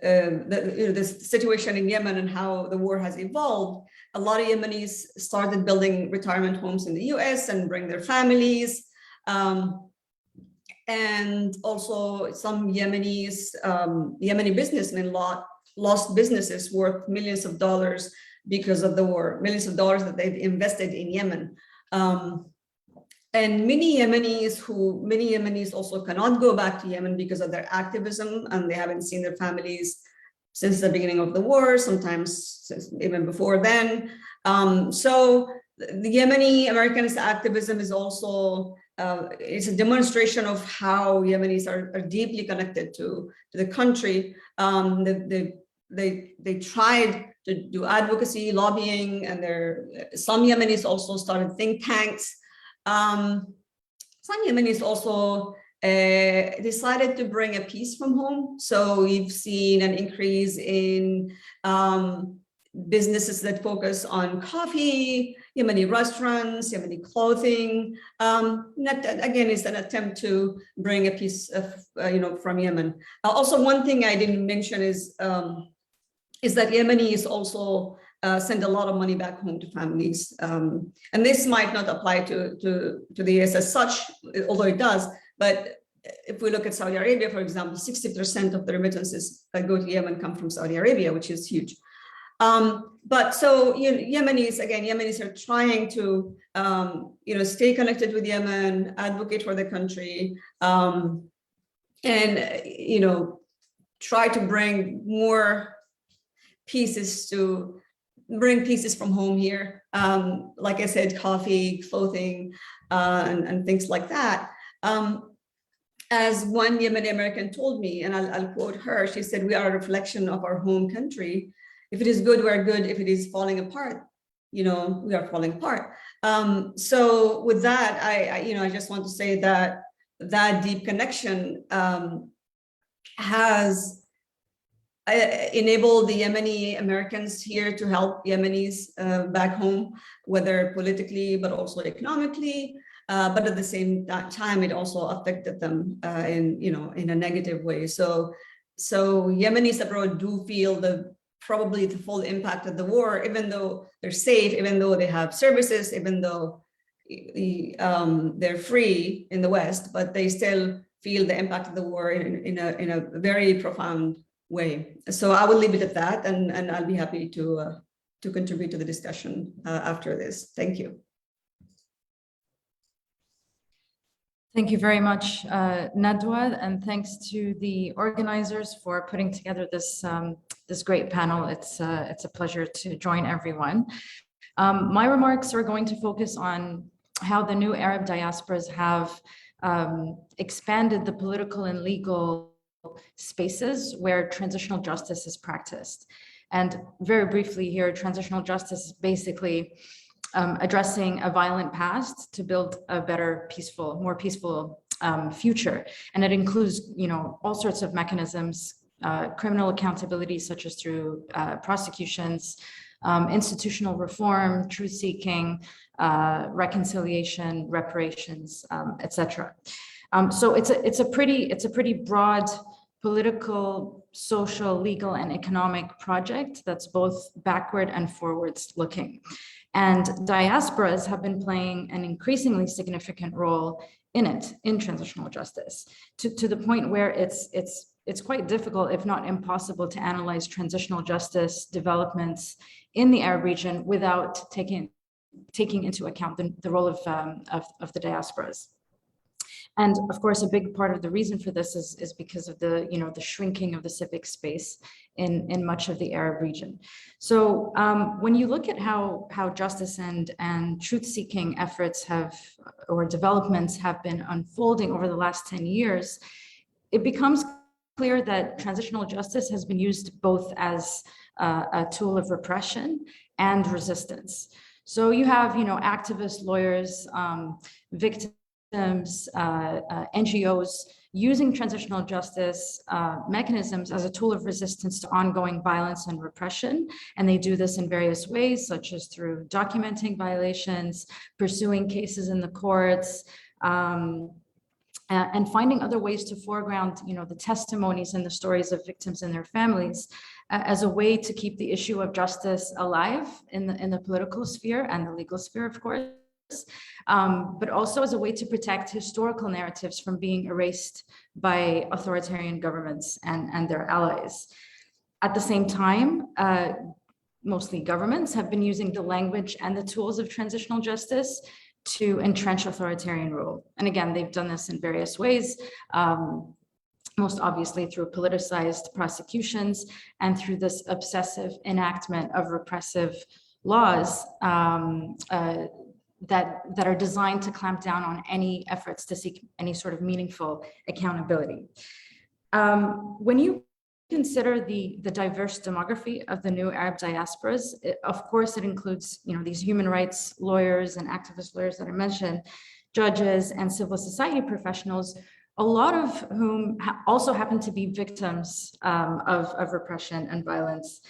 the situation in Yemen and how the war has evolved, a lot of Yemenis started building retirement homes in the US and bring their families. And also some Yemeni businessmen lost businesses worth millions of dollars because of the war, millions of dollars that they've invested in Yemen. And many Yemenis also cannot go back to Yemen because of their activism, and they haven't seen their families since the beginning of the war, sometimes even before then. So the Yemeni Americans' activism is also it's a demonstration of how Yemenis are deeply connected to the country. They tried to do advocacy, lobbying, and some Yemenis also started think tanks. Some Yemenis also decided to bring a piece from home. So we've seen an increase in businesses that focus on coffee, Yemeni restaurants, Yemeni clothing. Again, it's an attempt to bring a piece of, from Yemen. Also, one thing I didn't mention is that Yemenis also send a lot of money back home to families. And this might not apply to the US as such, although it does. But if we look at Saudi Arabia, for example, 60% of the remittances that go to Yemen come from Saudi Arabia, which is huge. But so Yemenis are trying to stay connected with Yemen, advocate for the country, and try to bring more pieces from home here. Like I said, coffee, clothing, and things like that. As one Yemeni American told me, and I'll quote her, she said, "We are a reflection of our home country. If it is good, we're good. If it is falling apart, we are falling apart." So with that, I just want to say that deep connection has enabled the Yemeni Americans here to help Yemenis back home, whether politically, but also economically. But at the same time, it also affected them in a negative way. So Yemenis abroad do feel probably the full impact of the war, even though they're safe, even though they have services, even though they're free in the West, but they still feel the impact of the war in a very profound way. So I will leave it at that, and I'll be happy to contribute to the discussion after this. Thank you. Thank you very much, Nadwa, and thanks to the organizers for putting together this this great panel. It's a pleasure to join everyone. My remarks are going to focus on how the new Arab diasporas have expanded the political and legal spaces where transitional justice is practiced. And very briefly here, transitional justice is basically addressing a violent past to build a better, more peaceful future. And it includes, all sorts of mechanisms, criminal accountability, such as through prosecutions, institutional reform, truth-seeking, reconciliation, reparations, etc. So it's a pretty broad political social, legal, and economic project that's both backward and forwards looking. And diasporas have been playing an increasingly significant role in it, in transitional justice, to the point where it's quite difficult, if not impossible, to analyze transitional justice developments in the Arab region without taking into account the role of the diasporas. And of course, a big part of the reason for this is because of the shrinking of the civic space in much of the Arab region. So when you look at how justice and truth-seeking efforts or developments have been unfolding over the last 10 years, it becomes clear that transitional justice has been used both as a tool of repression and resistance. So you have, activists, lawyers, victims, NGOs using transitional justice mechanisms as a tool of resistance to ongoing violence and repression. And they do this in various ways, such as through documenting violations, pursuing cases in the courts, and finding other ways to foreground, the testimonies and the stories of victims and their families as a way to keep the issue of justice alive in the political sphere and the legal sphere, of course, but also as a way to protect historical narratives from being erased by authoritarian governments and their allies. At the same time, mostly governments have been using the language and the tools of transitional justice to entrench authoritarian rule. And again, they've done this in various ways, most obviously through politicized prosecutions and through this obsessive enactment of repressive laws that are designed to clamp down on any efforts to seek any sort of meaningful accountability. When you consider the diverse demography of the new Arab diasporas, of course, it includes these human rights lawyers and activist lawyers that I mentioned, judges and civil society professionals, a lot of whom also happen to be victims of repression and violence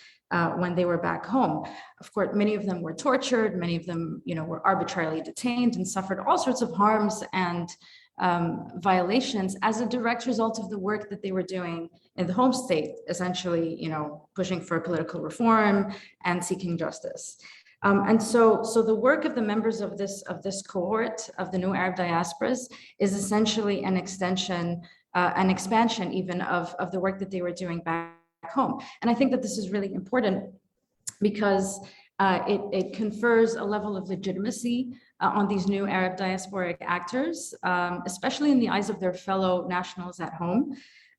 when they were back home. Of course, many of them were tortured, many of them were arbitrarily detained and suffered all sorts of harms and violations as a direct result of the work that they were doing in the home state, essentially, pushing for political reform and seeking justice. And so the work of the members of this cohort of the new Arab diasporas is essentially an extension, an expansion even of the work that they were doing back home. And I think that this is really important because it confers a level of legitimacy on these new Arab diasporic actors, especially in the eyes of their fellow nationals at home.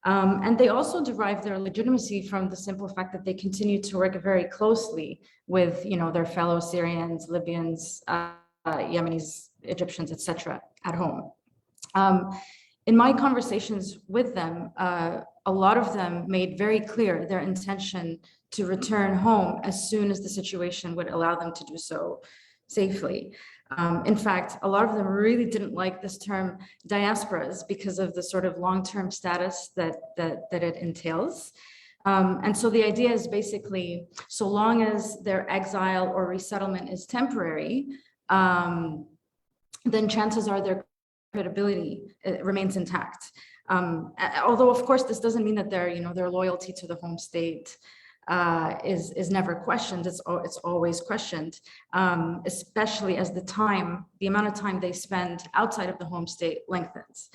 And they also derive their legitimacy from the simple fact that they continue to work very closely with, their fellow Syrians, Libyans, Yemenis, Egyptians, etc. at home. In my conversations with them, a lot of them made very clear their intention to return home as soon as the situation would allow them to do so safely. In fact, a lot of them really didn't like this term diasporas because of the sort of long-term status that it entails. And so the idea is basically, so long as their exile or resettlement is temporary, then chances are their credibility remains intact. Although, of course, this doesn't mean that their loyalty to the home state is never questioned. It's always questioned, especially as the amount of time they spend outside of the home state lengthens.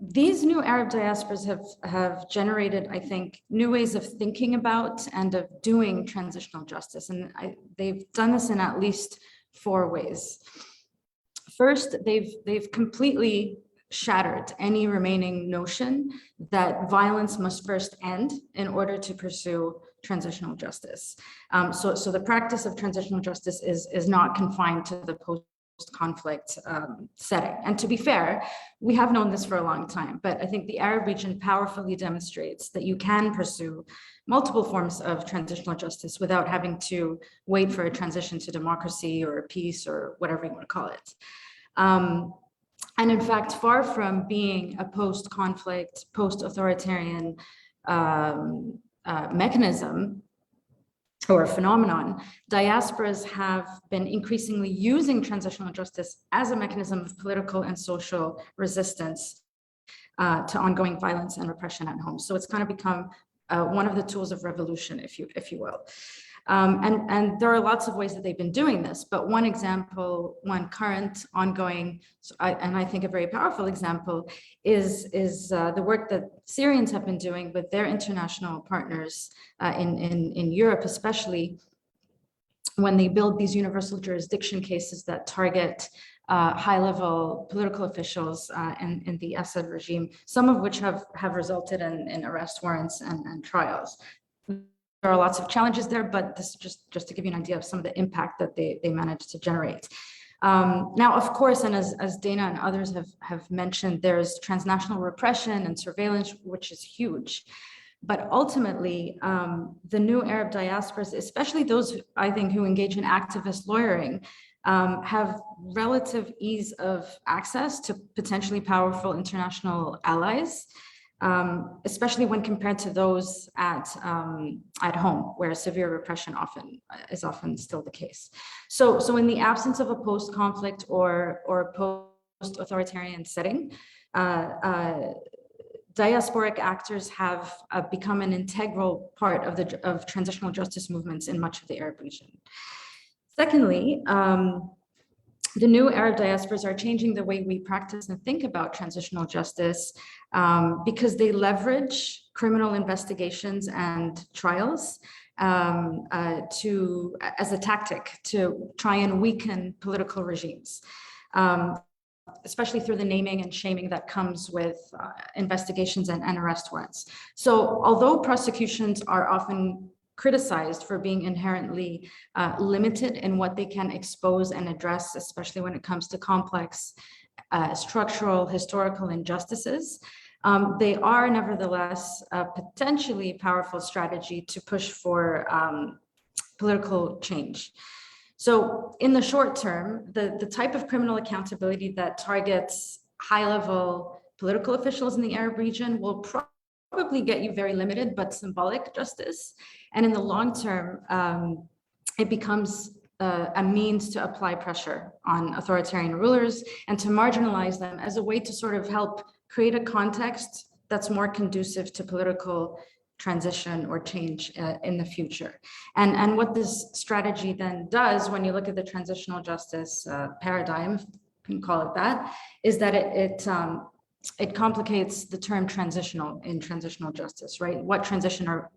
These new Arab diasporas have generated, I think, new ways of thinking about and of doing transitional justice, and they've done this in at least 4 ways. First, they've completely shattered any remaining notion that violence must first end in order to pursue transitional justice. So the practice of transitional justice is not confined to the post-conflict setting. And to be fair, we have known this for a long time, but I think the Arab region powerfully demonstrates that you can pursue multiple forms of transitional justice without having to wait for a transition to democracy or peace or whatever you want to call it. And in fact, far from being a post-conflict, post-authoritarian mechanism or phenomenon, diasporas have been increasingly using transitional justice as a mechanism of political and social resistance to ongoing violence and repression at home. So it's kind of become one of the tools of revolution, if you will. And there are lots of ways that they've been doing this, but one example, one current ongoing, and I think a very powerful example is the work that Syrians have been doing with their international partners in Europe, especially when they build these universal jurisdiction cases that target high-level political officials in the Assad regime, some of which have resulted in arrest warrants and trials. There are lots of challenges there, but this is just to give you an idea of some of the impact that they managed to generate. Now, of course, and as Dana and others have mentioned, there's transnational repression and surveillance, which is huge. But ultimately, the new Arab diasporas, especially those, I think, who engage in activist lawyering, have relative ease of access to potentially powerful international allies, especially when compared to those at home, where severe repression is often still the case. So in the absence of a post-conflict or post-authoritarian setting, diasporic actors have become an integral part of transitional justice movements in much of the Arab region. Secondly, the new Arab diasporas are changing the way we practice and think about transitional justice because they leverage criminal investigations and trials as a tactic to try and weaken political regimes, especially through the naming and shaming that comes with investigations and arrest warrants. So although prosecutions are often criticized for being inherently limited in what they can expose and address, especially when it comes to complex structural, historical injustices, they are nevertheless a potentially powerful strategy to push for political change. So in the short term, the type of criminal accountability that targets high-level political officials in the Arab region will probably get you very limited but symbolic justice. And in the long term, it becomes a means to apply pressure on authoritarian rulers and to marginalize them as a way to sort of help create a context that's more conducive to political transition or change in the future. And what this strategy then does, when you look at the transitional justice paradigm, if you can call it that, is that it complicates the term transitional in transitional justice, right? What transition are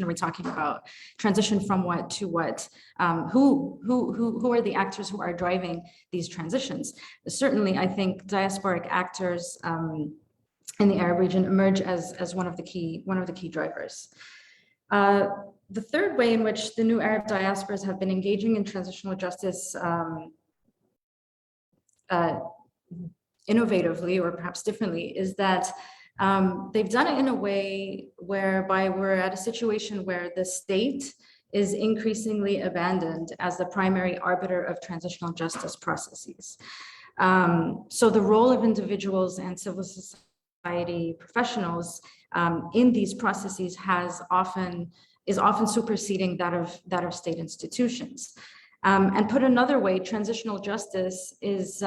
we talking about? Transition from what to what? Who are the actors who are driving these transitions? Certainly, I think diasporic actors in the Arab region emerge as one of the key drivers. The third way in which the new Arab diasporas have been engaging in transitional justice innovatively or perhaps differently is that they've done it in a way whereby we're at a situation where the state is increasingly abandoned as the primary arbiter of transitional justice processes. So the role of individuals and civil society professionals in these processes is often superseding that of state institutions. And put another way, transitional justice is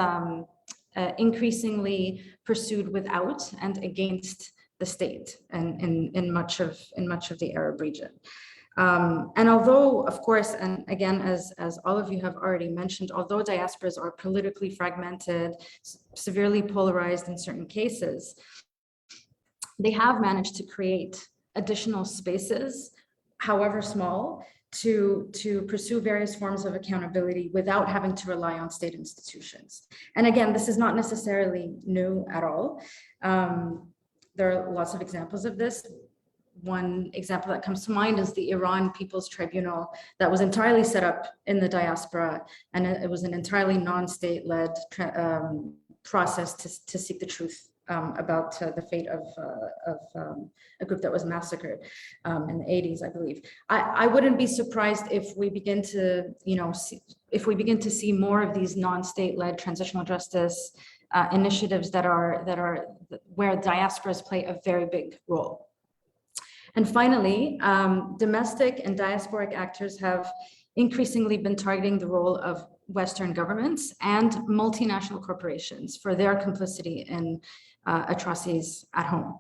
increasingly pursued without and against the state in much of the Arab region. And although, of course, and again, as all of you have already mentioned, although diasporas are politically fragmented, severely polarized in certain cases, they have managed to create additional spaces, however small, to pursue various forms of accountability without having to rely on state institutions. And again, this is not necessarily new at all. There are lots of examples of this. One example that comes to mind is the Iran People's Tribunal that was entirely set up in the diaspora, and it was an entirely non-state-led process to seek the truth about the fate of a group that was massacred in the 80s, I believe. I wouldn't be surprised if we begin to see more of these non-state-led transitional justice initiatives that are where diasporas play a very big role. And finally, domestic and diasporic actors have increasingly been targeting the role of Western governments and multinational corporations for their complicity in atrocities at home.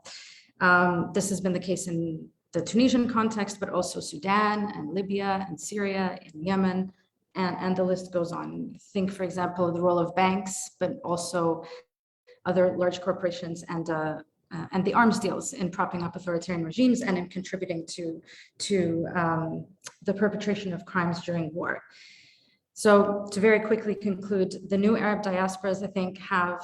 This has been the case in the Tunisian context, but also Sudan and Libya and Syria and Yemen, and the list goes on. Think, for example, of the role of banks, but also other large corporations and the arms deals in propping up authoritarian regimes and in contributing to the perpetration of crimes during war. So to very quickly conclude, the new Arab diasporas, I think, have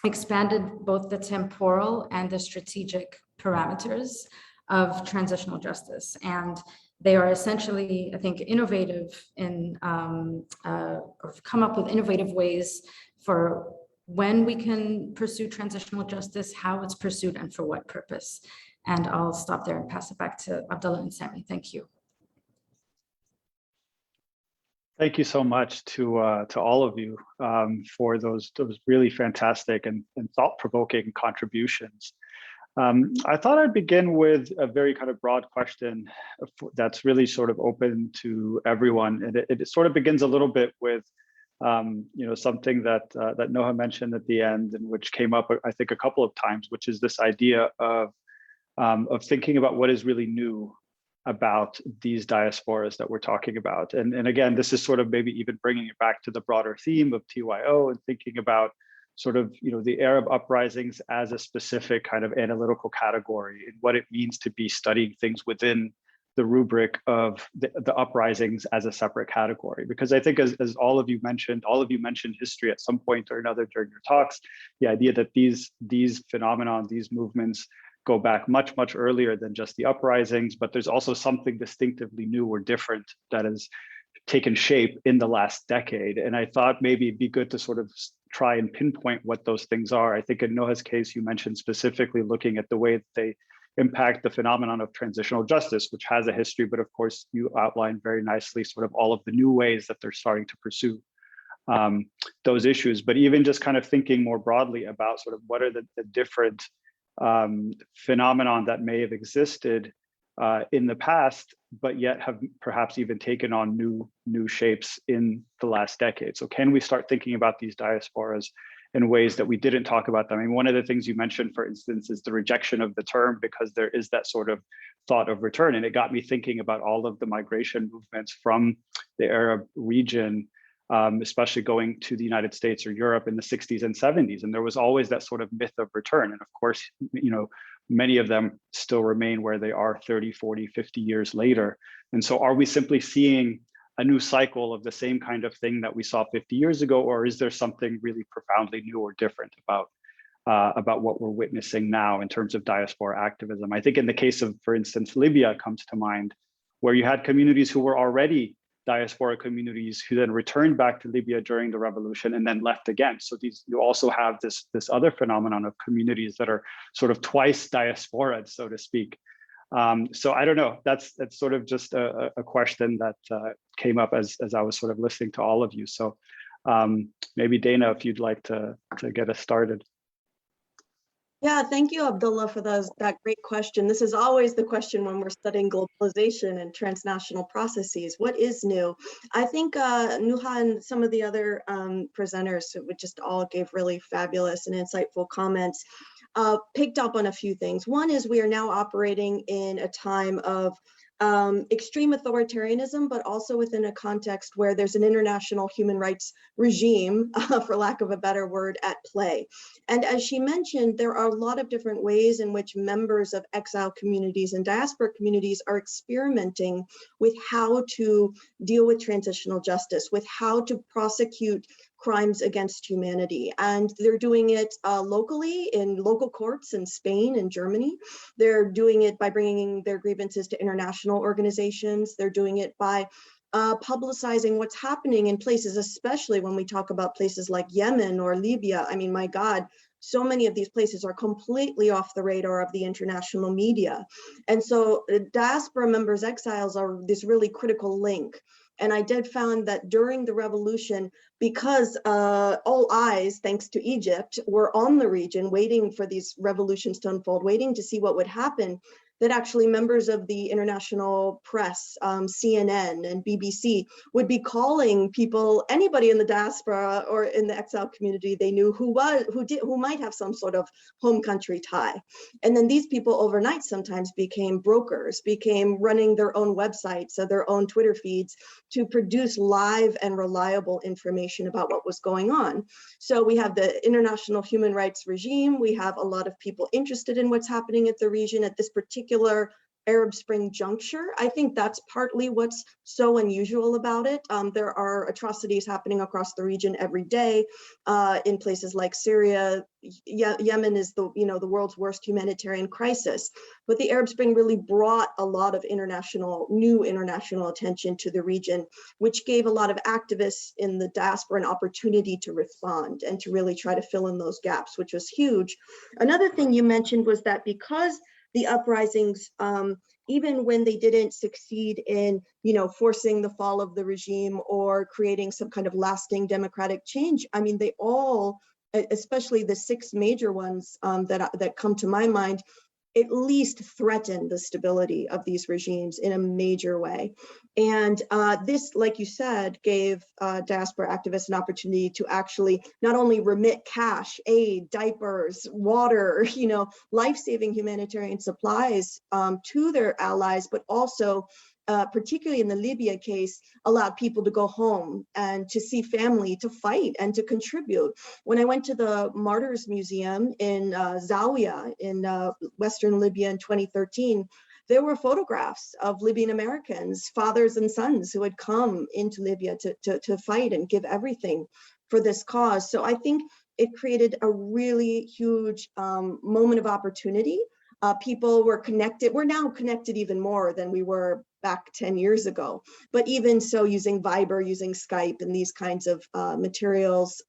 expanded both the temporal and the strategic parameters of transitional justice. And they are essentially, I think, innovative in, or come up with innovative ways for when we can pursue transitional justice, how it's pursued, and for what purpose. And I'll stop there and pass it back to Abdullah and Sami. Thank you. Thank you so much to all of you for those really fantastic and thought-provoking contributions. I thought I'd begin with a very kind of broad question that's really sort of open to everyone, and it sort of begins a little bit with something that Noha mentioned at the end, and which came up I think a couple of times, which is this idea of thinking about what is really new about these diasporas that we're talking about. And again, this is sort of maybe even bringing it back to the broader theme of TYO and thinking about sort of, the Arab uprisings as a specific kind of analytical category and what it means to be studying things within the rubric of the uprisings as a separate category. Because I think as all of you mentioned history at some point or another during your talks, the idea that these phenomenon, these movements go back much, much earlier than just the uprisings, but there's also something distinctively new or different that has taken shape in the last decade. And I thought maybe it'd be good to sort of try and pinpoint what those things are. I think in Noha's case, you mentioned specifically looking at the way that they impact the phenomenon of transitional justice, which has a history, but of course you outlined very nicely sort of all of the new ways that they're starting to pursue those issues. But even just kind of thinking more broadly about sort of what are the different phenomenon that may have existed in the past, but yet have perhaps even taken on new shapes in the last decade. So can we start thinking about these diasporas in ways that we didn't talk about them? I mean, one of the things you mentioned, for instance, is the rejection of the term, because there is that sort of thought of return. And it got me thinking about all of the migration movements from the Arab region, especially going to the United States or Europe in the 60s and 70s. And there was always that sort of myth of return. And of course, many of them still remain where they are 30, 40, 50 years later. And so are we simply seeing a new cycle of the same kind of thing that we saw 50 years ago, or is there something really profoundly new or different about what we're witnessing now in terms of diaspora activism? I think in the case of, for instance, Libya comes to mind, where you had communities who were already diaspora communities who then returned back to Libya during the revolution and then left again. So you also have this other phenomenon of communities that are sort of twice diaspora, so to speak. So I don't know, that's sort of just a question that came up as I was sort of listening to all of you. So maybe Dana, if you'd like to get us started. Yeah, thank you, Abdullah, for that great question. This is always the question when we're studying globalization and transnational processes. What is new? I think Nuha and some of the other presenters, which just all gave really fabulous and insightful comments, picked up on a few things. One is we are now operating in a time of extreme authoritarianism, but also within a context where there's an international human rights regime, for lack of a better word, at play. And as she mentioned, there are a lot of different ways in which members of exile communities and diaspora communities are experimenting with how to deal with transitional justice, with how to prosecute crimes against humanity. And they're doing it locally in local courts in Spain and Germany. They're doing it by bringing their grievances to international organizations. They're doing it by publicizing what's happening in places, especially when we talk about places like Yemen or Libya. I mean, my God, so many of these places are completely off the radar of the international media. And so diaspora members, exiles are this really critical link. And I did found that during the revolution, because all eyes, thanks to Egypt, were on the region, waiting for these revolutions to unfold, waiting to see what would happen, that actually members of the international press, CNN and BBC, would be calling people, anybody in the diaspora or in the exile community they knew who might have some sort of home country tie. And then these people overnight sometimes became brokers, became running their own websites or their own Twitter feeds to produce live and reliable information about what was going on. So we have the international human rights regime. We have a lot of people interested in what's happening at the region at this particular Arab Spring juncture. I think that's partly what's so unusual about it. There are atrocities happening across the region every day in places like Syria. Yemen is the world's worst humanitarian crisis. But the Arab Spring really brought a lot of new international attention to the region, which gave a lot of activists in the diaspora an opportunity to respond and to really try to fill in those gaps, which was huge. Another thing you mentioned was that because the uprisings, even when they didn't succeed in, forcing the fall of the regime or creating some kind of lasting democratic change, I mean, they all, especially the 6 major ones that come to my mind, at least threaten the stability of these regimes in a major way. And this, like you said, gave diaspora activists an opportunity to actually not only remit cash, aid, diapers, water, life-saving humanitarian supplies to their allies, but also particularly in the Libya case, allowed people to go home and to see family, to fight and to contribute. When I went to the Martyrs Museum in Zawiya in Western Libya in 2013, there were photographs of Libyan Americans, fathers and sons, who had come into Libya to fight and give everything for this cause. So I think it created a really huge moment of opportunity. People were connected. We're now connected even more than we were back 10 years ago. But even so, using Viber, using Skype and these kinds of materials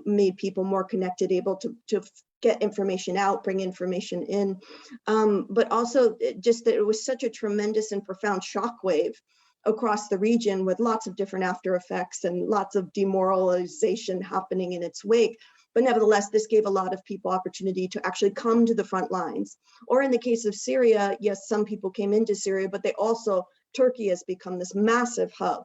made people more connected, able to get information out, bring information in. But also just that it was such a tremendous and profound shockwave across the region with lots of different after effects and lots of demoralization happening in its wake. But nevertheless, this gave a lot of people opportunity to actually come to the front lines. Or in the case of Syria, yes, some people came into Syria, but Turkey has become this massive hub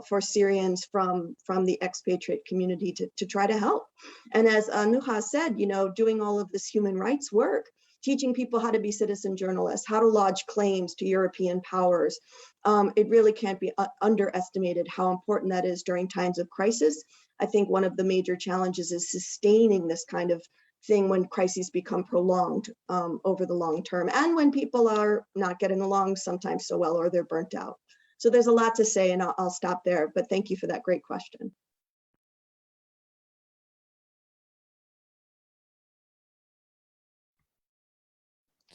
for Syrians from the expatriate community to try to help. And as Nuha said, doing all of this human rights work, teaching people how to be citizen journalists, how to lodge claims to European powers. It really can't be underestimated how important that is during times of crisis. I think one of the major challenges is sustaining this kind of thing when crises become prolonged over the long term, and when people are not getting along sometimes so well or they're burnt out. So there's a lot to say, and I'll stop there, but thank you for that great question.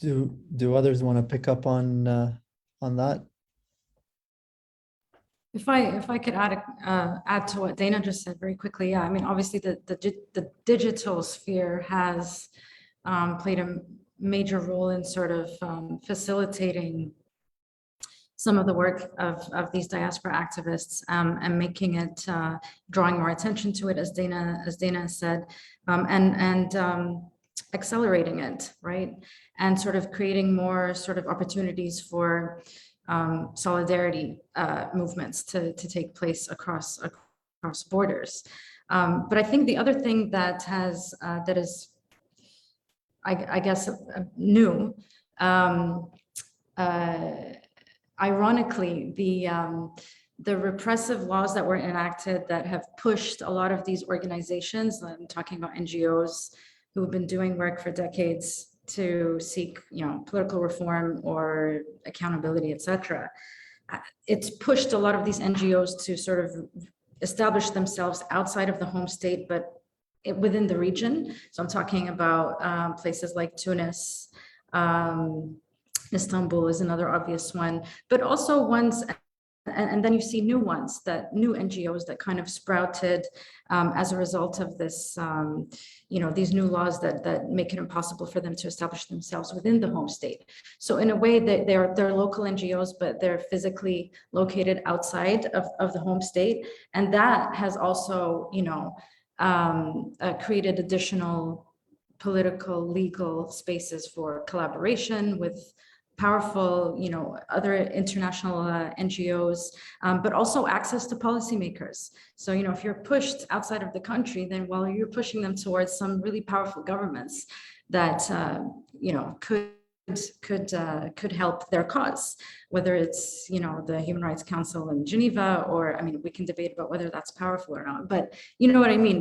Do others want to pick up on that? If I could add to what Dana just said very quickly, yeah, I mean, obviously the digital sphere has played a major role in sort of facilitating some of the work of these diaspora activists and making it, drawing more attention to it, as Dana said, and accelerating it, right? And sort of creating more sort of opportunities for solidarity movements to take place across borders. But I think the other thing that is, I guess, new, ironically, the repressive laws that were enacted that have pushed a lot of these organizations, I'm talking about NGOs who have been doing work for decades to seek, political reform or accountability, etc. It's pushed a lot of these NGOs to sort of establish themselves outside of the home state, but within the region. So I'm talking about places like Tunis, Istanbul is another obvious one, but also ones, and then you see new ones, new NGOs that kind of sprouted as a result of this, these new laws that make it impossible for them to establish themselves within the home state. So in a way that they're local NGOs, but they're physically located outside of the home state. And that has also, created additional political, legal spaces for collaboration with powerful, other international NGOs, but also access to policymakers. So, if you're pushed outside of the country, then, well, you're pushing them towards some really powerful governments that, could help their cause, whether it's, the Human Rights Council in Geneva, or, I mean, we can debate about whether that's powerful or not, but you know what I mean?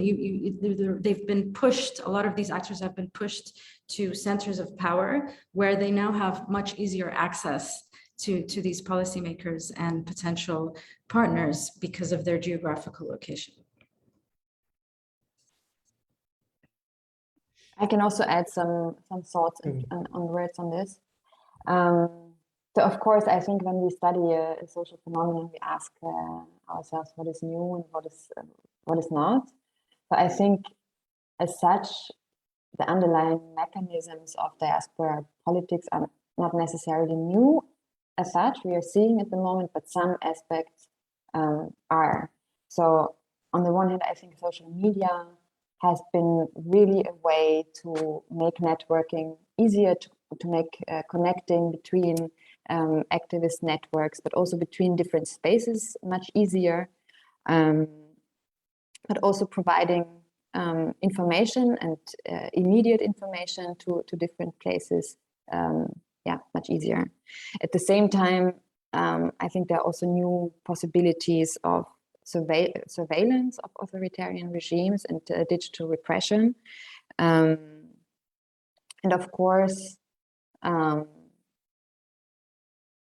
They've been pushed, a lot of these actors have been pushed to centers of power where they now have much easier access to these policymakers and potential partners because of their geographical location. I can also add some thoughts on words on this. So of course, I think when we study a social phenomenon, we ask ourselves what is new and what is not. So I think, as such, the underlying mechanisms of diaspora politics are not necessarily new as such. We are seeing at the moment, but some aspects are. So on the one hand, I think social media has been really a way to make networking easier, to make connecting between activist networks, but also between different spaces much easier, but also providing information and immediate information to different places, much easier. At the same time, I think there are also new possibilities of surveillance of authoritarian regimes and digital repression. And of course, the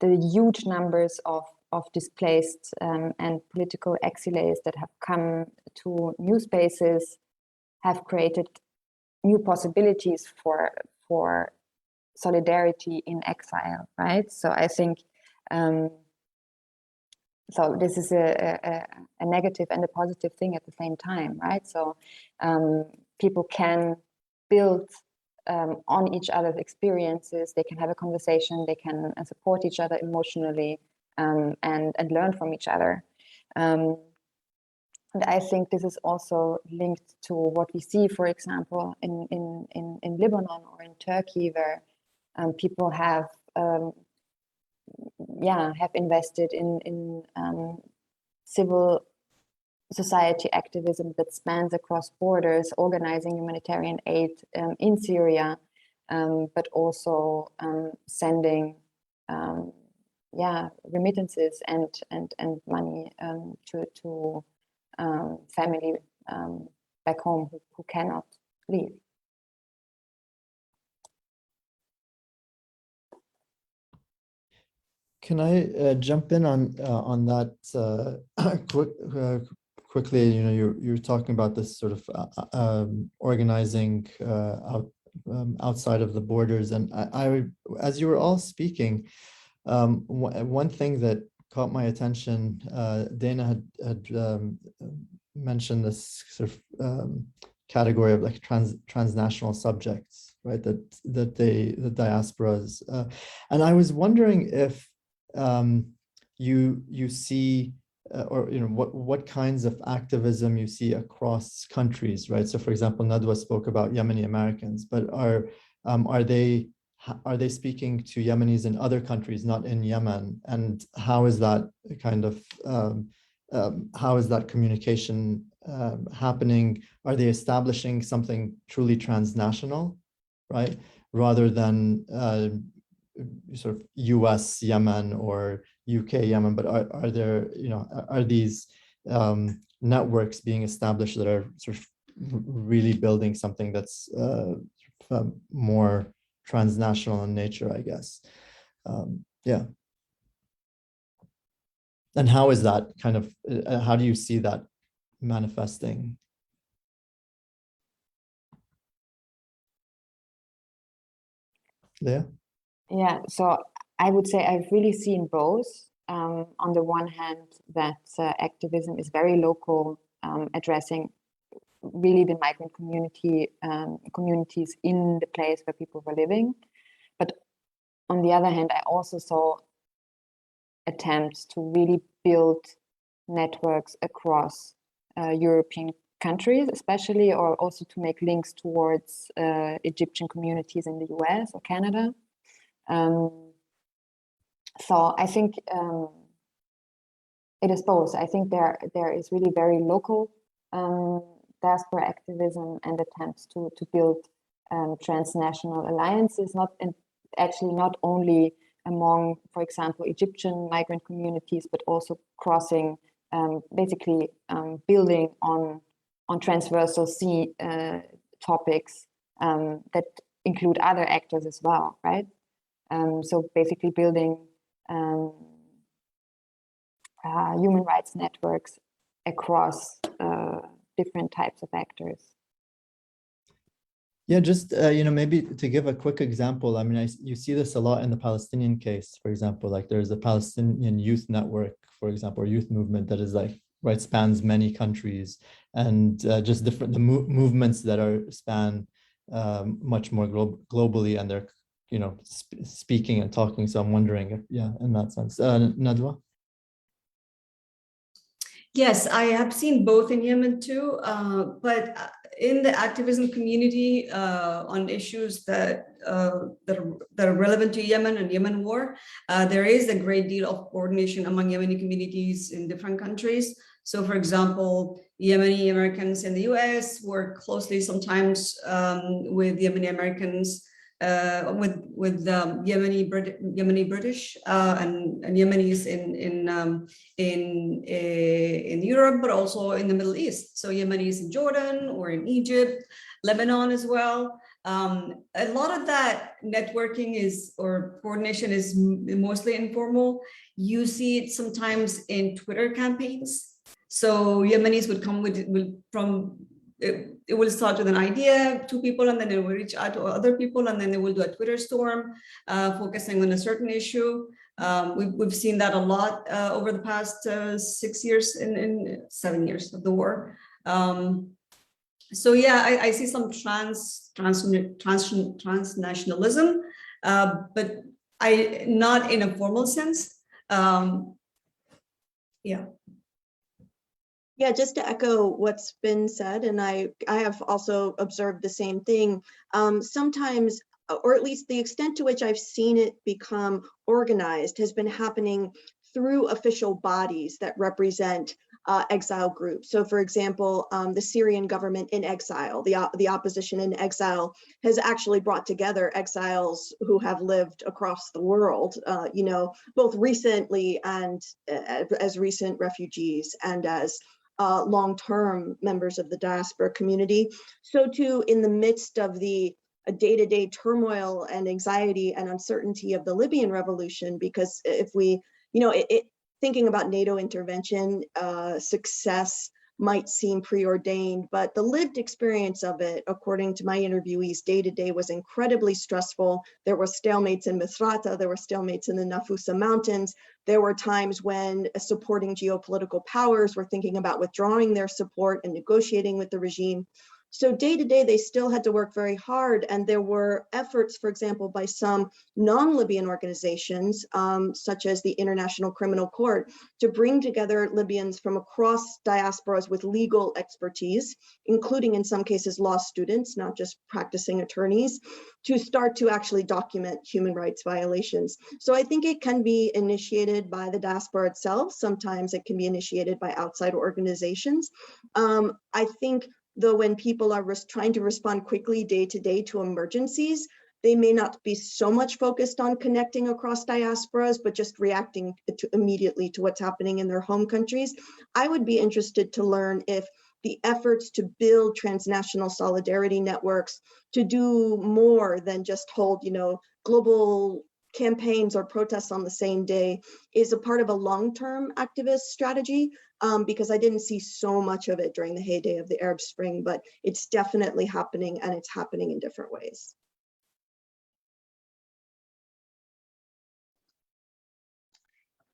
huge numbers of displaced and political exiles that have come to new spaces have created new possibilities for solidarity in exile, right? So I think so this is a negative and a positive thing at the same time, right? So people can build on each other's experiences, they can have a conversation, they can support each other emotionally, and learn from each other. And I think this is also linked to what we see, for example, in Lebanon or in Turkey, where people have invested in civil society activism that spans across borders, organizing humanitarian aid in Syria, but also sending remittances and money to family back home who cannot leave. Can I jump in on that quickly? You know, you're talking about this sort of organizing outside of the borders, and I as you were all speaking, one thing that caught my attention, Dana had mentioned this sort of category of like transnational subjects, right? The diasporas, and I was wondering if you see or you know what kinds of activism you see across countries, right? So, for example, Nadwa spoke about Yemeni Americans, but are they speaking to Yemenis in other countries, not in Yemen? And how is that kind of how is that communication happening? Are they establishing something truly transnational, right, rather than sort of US Yemen or UK Yemen? But are there, you know, are these networks being established that are sort of really building something that's more transnational in nature, I guess? Yeah. And how is that kind of, how do you see that manifesting? Yeah. Yeah, so I would say I've really seen both. On the one hand, that activism is very local, addressing really the migrant communities in the place where people were living. But on the other hand, I also saw attempts to really build networks across European countries, especially, or also to make links towards Egyptian communities in the US or Canada. So I think it is both. I think there is really very local diaspora activism and attempts to build transnational alliances, actually not only among, for example, Egyptian migrant communities, but also crossing, basically building on transversal topics that include other actors as well, right? So basically building human rights networks across different types of actors. Yeah, just maybe to give a quick example. I mean, you see this a lot in the Palestinian case, for example. Like there's a Palestinian youth network, for example, or youth movement that is like spans many countries, and just different movements that are span much more globally, and they're speaking and talking. So I'm wondering if, yeah, in that sense, Nadwa. Yes, I have seen both in Yemen too, but in the activism community on issues that are relevant to Yemen and Yemen war, there is a great deal of coordination among Yemeni communities in different countries. So, for example, Yemeni Americans in the US work closely sometimes with Yemeni Americans, with Yemeni British and Yemenis in Europe, but also in the Middle East. So Yemenis in Jordan or in Egypt, Lebanon as well. A lot of that networking or coordination is mostly informal. You see it sometimes in Twitter campaigns. So Yemenis would come it will start with an idea, 2 people, and then they will reach out to other people, and then they will do a Twitter storm focusing on a certain issue. We've seen that a lot over the past 6 years, in 7 years of the war. So yeah, I see some transnationalism, but not in a formal sense. Yeah. Yeah, just to echo what's been said, and I have also observed the same thing. Sometimes, or at least the extent to which I've seen it become organized, has been happening through official bodies that represent exile groups. So for example, the Syrian government in exile, the opposition in exile, has actually brought together exiles who have lived across the world, both recently and as recent refugees and as long-term members of the diaspora community. So too, in the midst of the day-to-day turmoil and anxiety and uncertainty of the Libyan revolution, because if we, thinking about NATO intervention, success might seem preordained, but the lived experience of it, according to my interviewees, day to day was incredibly stressful. There were stalemates in Misrata, there were stalemates in the Nafusa Mountains. There were times when supporting geopolitical powers were thinking about withdrawing their support and negotiating with the regime. So day to day, they still had to work very hard. And there were efforts, for example, by some non-Libyan organizations, such as the International Criminal Court, to bring together Libyans from across diasporas with legal expertise, including in some cases law students, not just practicing attorneys, to start to actually document human rights violations. So I think it can be initiated by the diaspora itself. Sometimes it can be initiated by outside organizations. I think though when people are trying to respond quickly day to day to emergencies, they may not be so much focused on connecting across diasporas, but just reacting immediately to what's happening in their home countries. I would be interested to learn if the efforts to build transnational solidarity networks, to do more than just hold, global campaigns or protests on the same day, is a part of a long-term activist strategy, because I didn't see so much of it during the heyday of the Arab Spring, but it's definitely happening, and it's happening in different ways.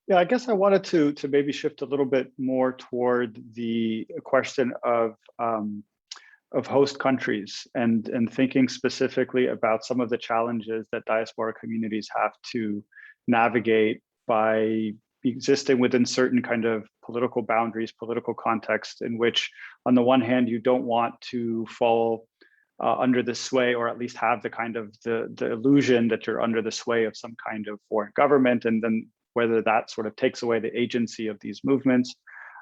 Yeah, I guess I wanted to maybe shift a little bit more toward the question of host countries and thinking specifically about some of the challenges that diaspora communities have to navigate by existing within certain kind of political boundaries, political context, in which on the one hand, you don't want to fall under the sway, or at least have the kind of the illusion that you're under the sway of some kind of foreign government, and then whether that sort of takes away the agency of these movements,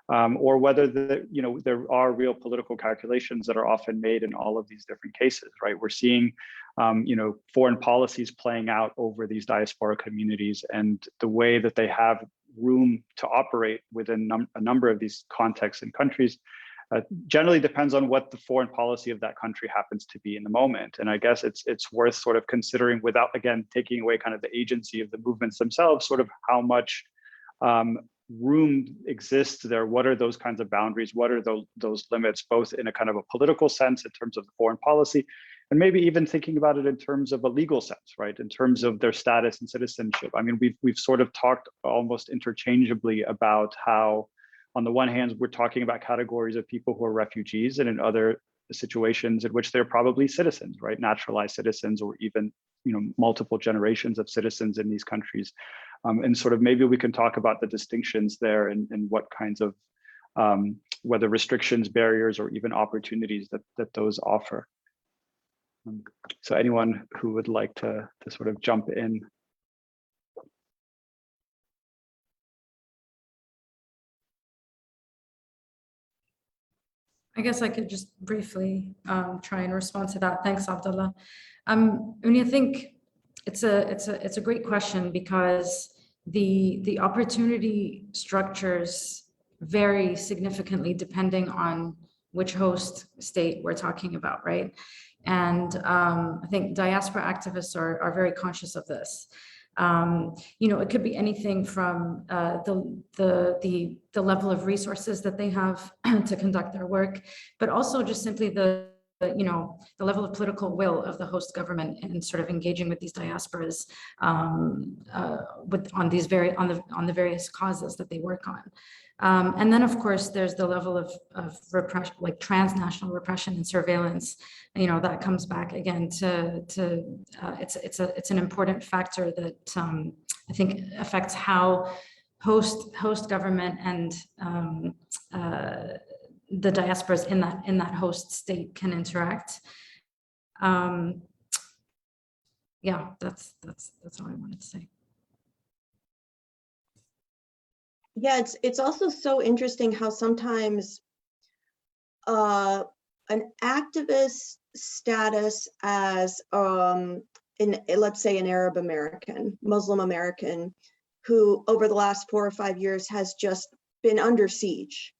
or whether there are real political calculations that are often made in all of these different cases, right? We're seeing foreign policies playing out over these diaspora communities, and the way that they have room to operate within a number of these contexts and countries generally depends on what the foreign policy of that country happens to be in the moment. And I guess it's worth sort of considering, without, again, taking away kind of the agency of the movements themselves, sort of how much room exists there. What are those kinds of boundaries? What are those limits, both in a kind of a political sense in terms of the foreign policy, and maybe even thinking about it in terms of a legal sense, right? In terms of their status and citizenship. I mean, we've sort of talked almost interchangeably about how, on the one hand, we're talking about categories of people who are refugees, and in other situations in which they're probably citizens, right? Naturalized citizens, or even multiple generations of citizens in these countries. And sort of maybe we can talk about the distinctions there, and what kinds of, whether restrictions, barriers, or even opportunities that those offer. So anyone who would like to sort of jump in. I guess I could just briefly try and respond to that. Thanks, Abdullah. I mean, I think it's a great question, because the opportunity structures vary significantly depending on which host state we're talking about, right? And I think diaspora activists are very conscious of this. It could be anything from the level of resources that they have to conduct their work, but also just simply the level of political will of the host government in sort of engaging with these diasporas on the various causes that they work on. And then, of course, there's the level of repression, like transnational repression and surveillance. That comes back again to it's an important factor that I think affects how host government and the diasporas in that host state can interact. Yeah, that's all I wanted to say. Yeah, it's also so interesting how sometimes an activist status as let's say an Arab American, Muslim American, who over the last 4 or 5 years has just been under siege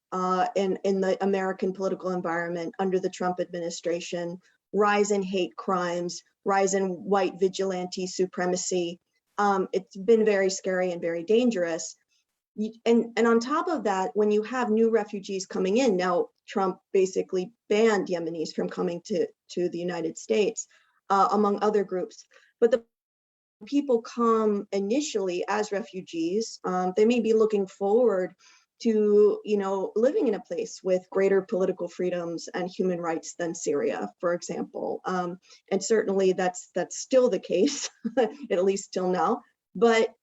in the American political environment under the Trump administration, rise in hate crimes, rise in white vigilante supremacy. It's been very scary and very dangerous. And on top of that, when you have new refugees coming in, now Trump basically banned Yemenis from coming to the United States, among other groups. But the people come initially as refugees. They may be looking forward to living in a place with greater political freedoms and human rights than Syria, for example. And certainly that's still the case, at least till now. But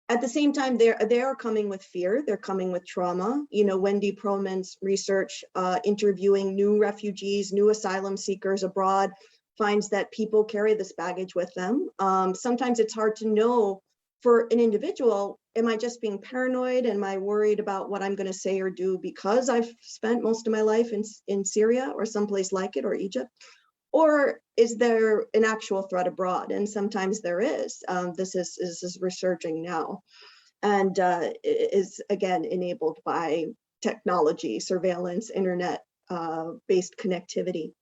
at the same time, they are coming with fear. They're coming with trauma. Wendy Perlman's research interviewing new refugees, new asylum seekers abroad, finds that people carry this baggage with them. Sometimes it's hard to know for an individual, am I just being paranoid? Am I worried about what I'm going to say or do because I've spent most of my life in Syria or someplace like it, or Egypt? Or is there an actual threat abroad? And sometimes there is. This is resurging now, and is again enabled by technology, surveillance, internet-based connectivity.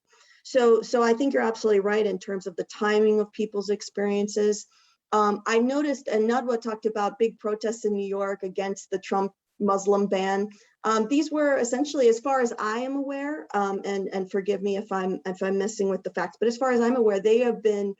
So I think you're absolutely right in terms of the timing of people's experiences. I noticed, and Nadwa talked about big protests in New York against the Trump Muslim ban. These were essentially, as far as I am aware, and forgive me if I'm messing with the facts, but as far as I'm aware, they have been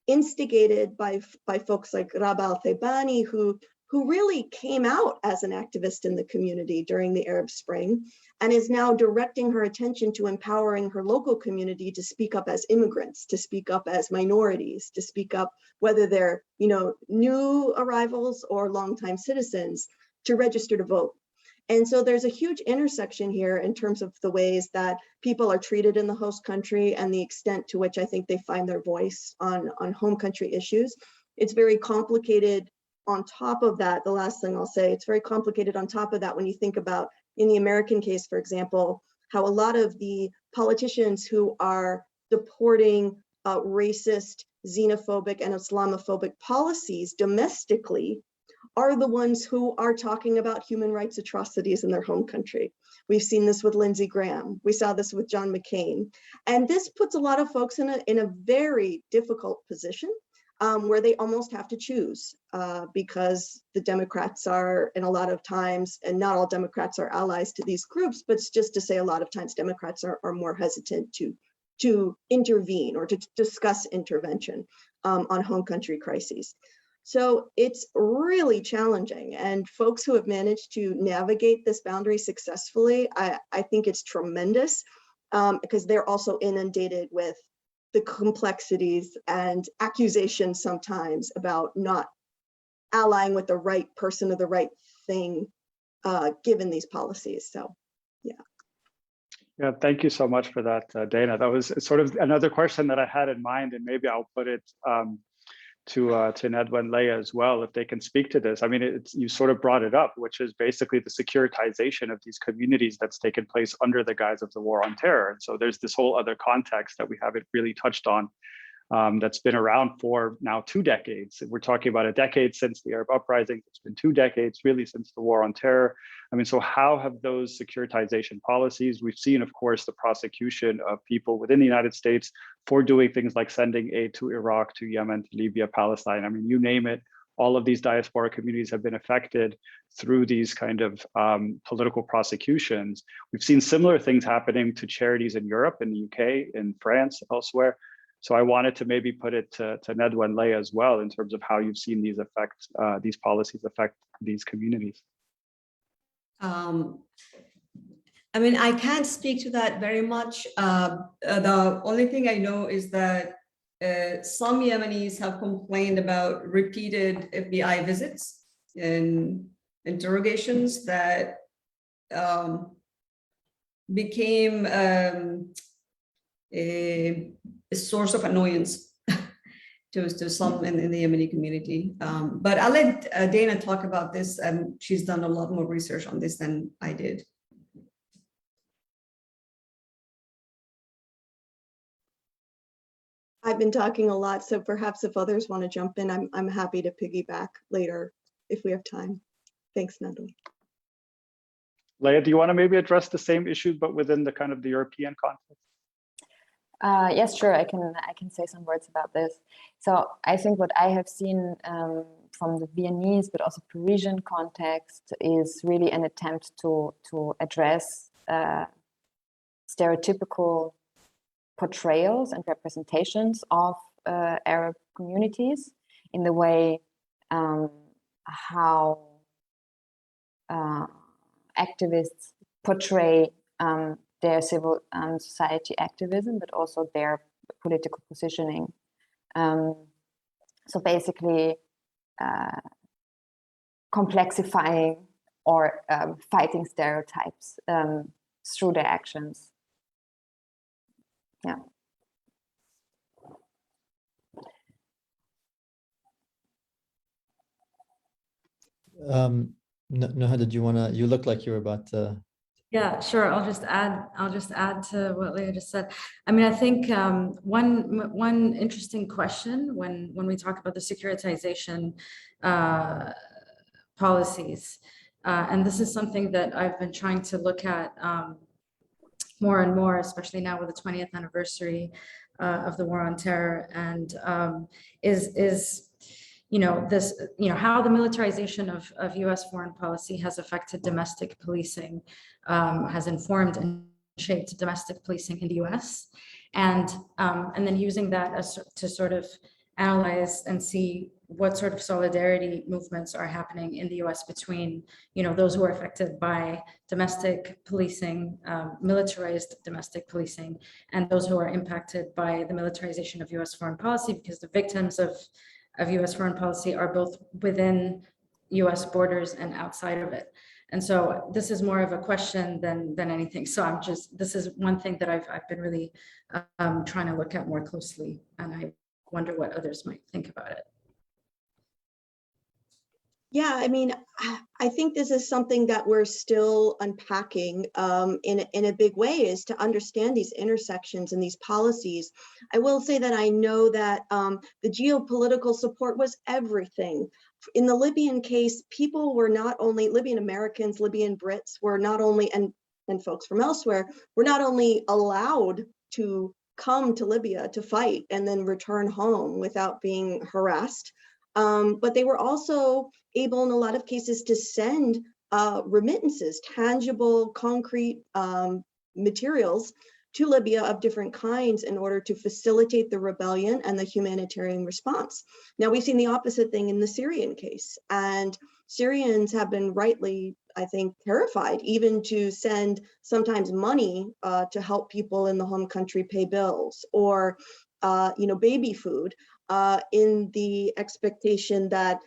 instigated by folks like Rabaa al-Thaibani, who really came out as an activist in the community during the Arab Spring, and is now directing her attention to empowering her local community to speak up as immigrants, to speak up as minorities, to speak up whether they're new arrivals or longtime citizens, to register to vote. And so there's a huge intersection here in terms of the ways that people are treated in the host country and the extent to which I think they find their voice on home country issues. It's very complicated on top of that. The last thing I'll say, it's very complicated on top of that when you think about, in the American case, for example, how a lot of the politicians who are deporting racist, xenophobic, and Islamophobic policies domestically are the ones who are talking about human rights atrocities in their home country. We've seen this with Lindsey Graham. We saw this with John McCain. And this puts a lot of folks in a very difficult position where they almost have to choose because the Democrats are, and a lot of times, and not all Democrats are allies to these groups, but it's just to say a lot of times Democrats are more hesitant to intervene or to discuss intervention on home country crises. So it's really challenging, and folks who have managed to navigate this boundary successfully, I think it's tremendous because they're also inundated with the complexities and accusations sometimes about not allying with the right person or the right thing given these policies. So, yeah. Yeah, thank you so much for that, Dana. That was sort of another question that I had in mind, and maybe I'll put it to Nedwa and Leah as well, if they can speak to this. I mean, you sort of brought it up, which is basically the securitization of these communities that's taken place under the guise of the war on terror. And so there's this whole other context that we haven't really touched on that's been around for now 2 decades. We're talking about a decade since the Arab uprising. It's been 2 decades really since the war on terror. I mean, so how have those securitization policies, we've seen, of course, the prosecution of people within the United States for doing things like sending aid to Iraq, to Yemen, to Libya, Palestine. I mean, you name it, all of these diaspora communities have been affected through these kind of political prosecutions. We've seen similar things happening to charities in Europe, in the UK, in France, elsewhere. So I wanted to maybe put it to Nedwa and Leah as well in terms of how you've seen these policies affect these communities. I mean, I can't speak to that very much. The only thing I know is that some Yemenis have complained about repeated FBI visits and interrogations that became a source of annoyance to some in the Yemeni community. But I'll let Dana talk about this. She's done a lot more research on this than I did. I've been talking a lot, so perhaps if others want to jump in, I'm happy to piggyback later if we have time. Thanks, Natalie. Leah, do you want to maybe address the same issue, but within the kind of the European context? Yes, sure. I can say some words about this. So I think what I have seen from the Viennese, but also Parisian context, is really an attempt to address stereotypical portrayals and representations of Arab communities in the way how activists portray their civil society activism, but also their political positioning. So basically complexifying or fighting stereotypes through their actions. Yeah. Noha, did you wanna? You look like you were about to. Yeah, sure. I'll just add to what Leah just said. I mean, I think one interesting question when we talk about the securitization policies, and this is something that I've been trying to look at more and more, especially now with the 20th anniversary of the war on terror, and is how the militarization of U.S. foreign policy has affected domestic policing, has informed and shaped domestic policing in the U.S., and then using that to sort of analyze and see what sort of solidarity movements are happening in the U.S. between, those who are affected by domestic policing, militarized domestic policing, and those who are impacted by the militarization of U.S. foreign policy, because the victims of U.S. foreign policy are both within U.S. borders and outside of it. And so this is more of a question than anything. So this is one thing that I've been really trying to look at more closely, and I wonder what others might think about it. Yeah, I mean, I think this is something that we're still unpacking in a big way, is to understand these intersections and these policies. I will say that I know that the geopolitical support was everything. In the Libyan case, people were not only, Libyan Americans, Libyan Brits were not only, and folks from elsewhere, were not only allowed to come to Libya to fight and then return home without being harassed, but they were also able in a lot of cases to send remittances, tangible, concrete materials to Libya of different kinds in order to facilitate the rebellion and the humanitarian response. Now, we've seen the opposite thing in the Syrian case, and Syrians have been rightly, I think, terrified even to send sometimes money to help people in the home country pay bills, or baby food, in the expectation that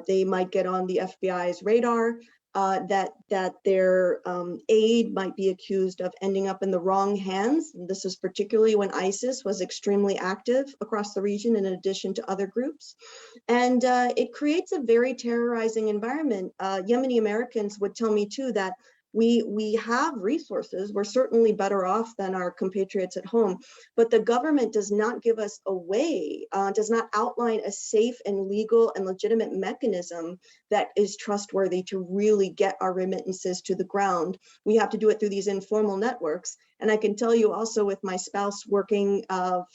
they might get on the FBI's radar, that their aid might be accused of ending up in the wrong hands. And this is particularly when ISIS was extremely active across the region, in addition to other groups. And it creates a very terrorizing environment. Yemeni Americans would tell me too that we have resources. We're certainly better off than our compatriots at home, but the government does not give us a way, does not outline a safe and legal and legitimate mechanism that is trustworthy to really get our remittances to the ground. We have to do it through these informal networks. And I can tell you also, with my spouse working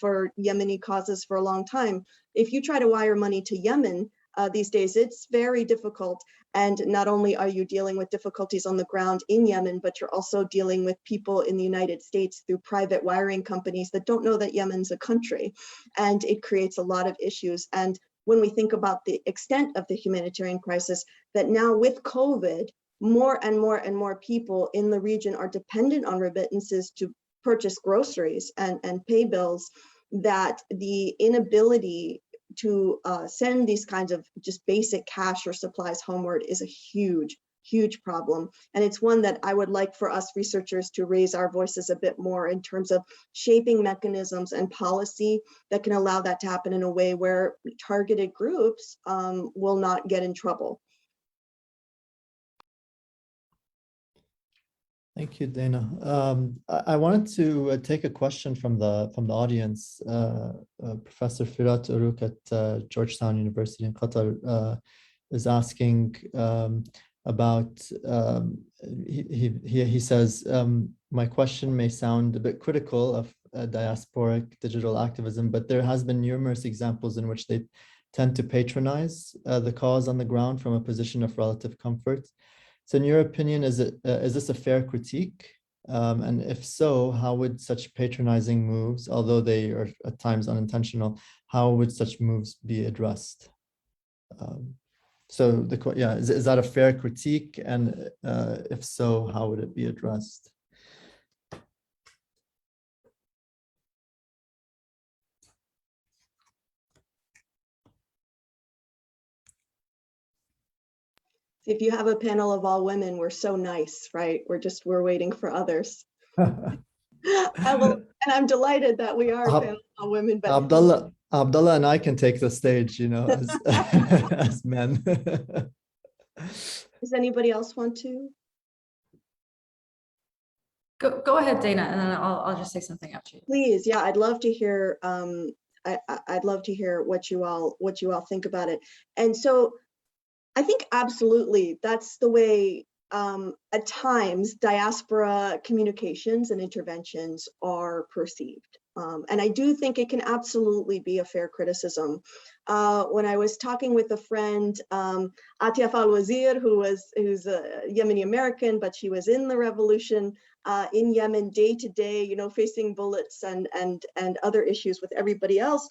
for Yemeni causes for a long time, if you try to wire money to Yemen, these days, it's very difficult. And not only are you dealing with difficulties on the ground in Yemen, but you're also dealing with people in the United States through private wiring companies that don't know that Yemen's a country. And it creates a lot of issues. And when we think about the extent of the humanitarian crisis, that now with COVID, more and more and more people in the region are dependent on remittances to purchase groceries and pay bills, that the inability to send these kinds of just basic cash or supplies homeward is a huge, huge problem. And it's one that I would like for us researchers to raise our voices a bit more in terms of shaping mechanisms and policy that can allow that to happen in a way where targeted groups will not get in trouble. Thank you, Dana. I wanted to take a question from the audience. Professor Firat Uruk at Georgetown University in Qatar is asking about. He says, my question may sound a bit critical of diasporic digital activism, but there has been numerous examples in which they tend to patronize the cause on the ground from a position of relative comfort. So in your opinion, is this a fair critique? And if so, how would such patronizing moves, although they are at times unintentional, how would such moves be addressed? So is that a fair critique? And if so, how would it be addressed? If you have a panel of all women, we're so nice, right? We're waiting for others. And I'm delighted that we are a panel of all women. But Abdullah and I can take the stage, as, as men. Does anybody else want to? Go ahead, Dana, and then I'll just say something after you. Please, yeah, I'd love to hear. I'd love to hear what you all think about it. And so, I think absolutely that's the way at times diaspora communications and interventions are perceived. And I do think it can absolutely be a fair criticism. When I was talking with a friend, Atiaf Al-Wazir, who's a Yemeni American, but she was in the revolution in Yemen day to day, facing bullets and other issues with everybody else.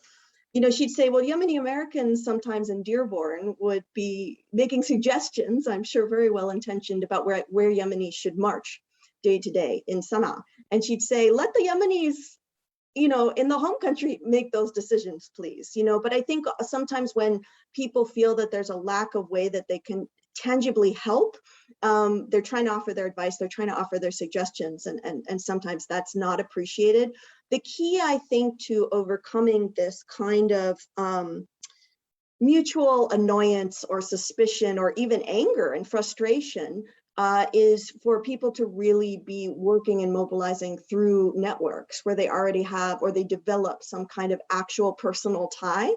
She'd say, well, Yemeni Americans sometimes in Dearborn would be making suggestions, I'm sure very well intentioned, about where Yemenis should march day to day in Sana'a. And she'd say, let the Yemenis, in the home country make those decisions, please. But I think sometimes when people feel that there's a lack of way that they can tangibly help, they're trying to offer their advice, they're trying to offer their suggestions, and sometimes that's not appreciated. The key, I think, to overcoming this kind of mutual annoyance or suspicion or even anger and frustration is for people to really be working and mobilizing through networks where they already have or they develop some kind of actual personal tie.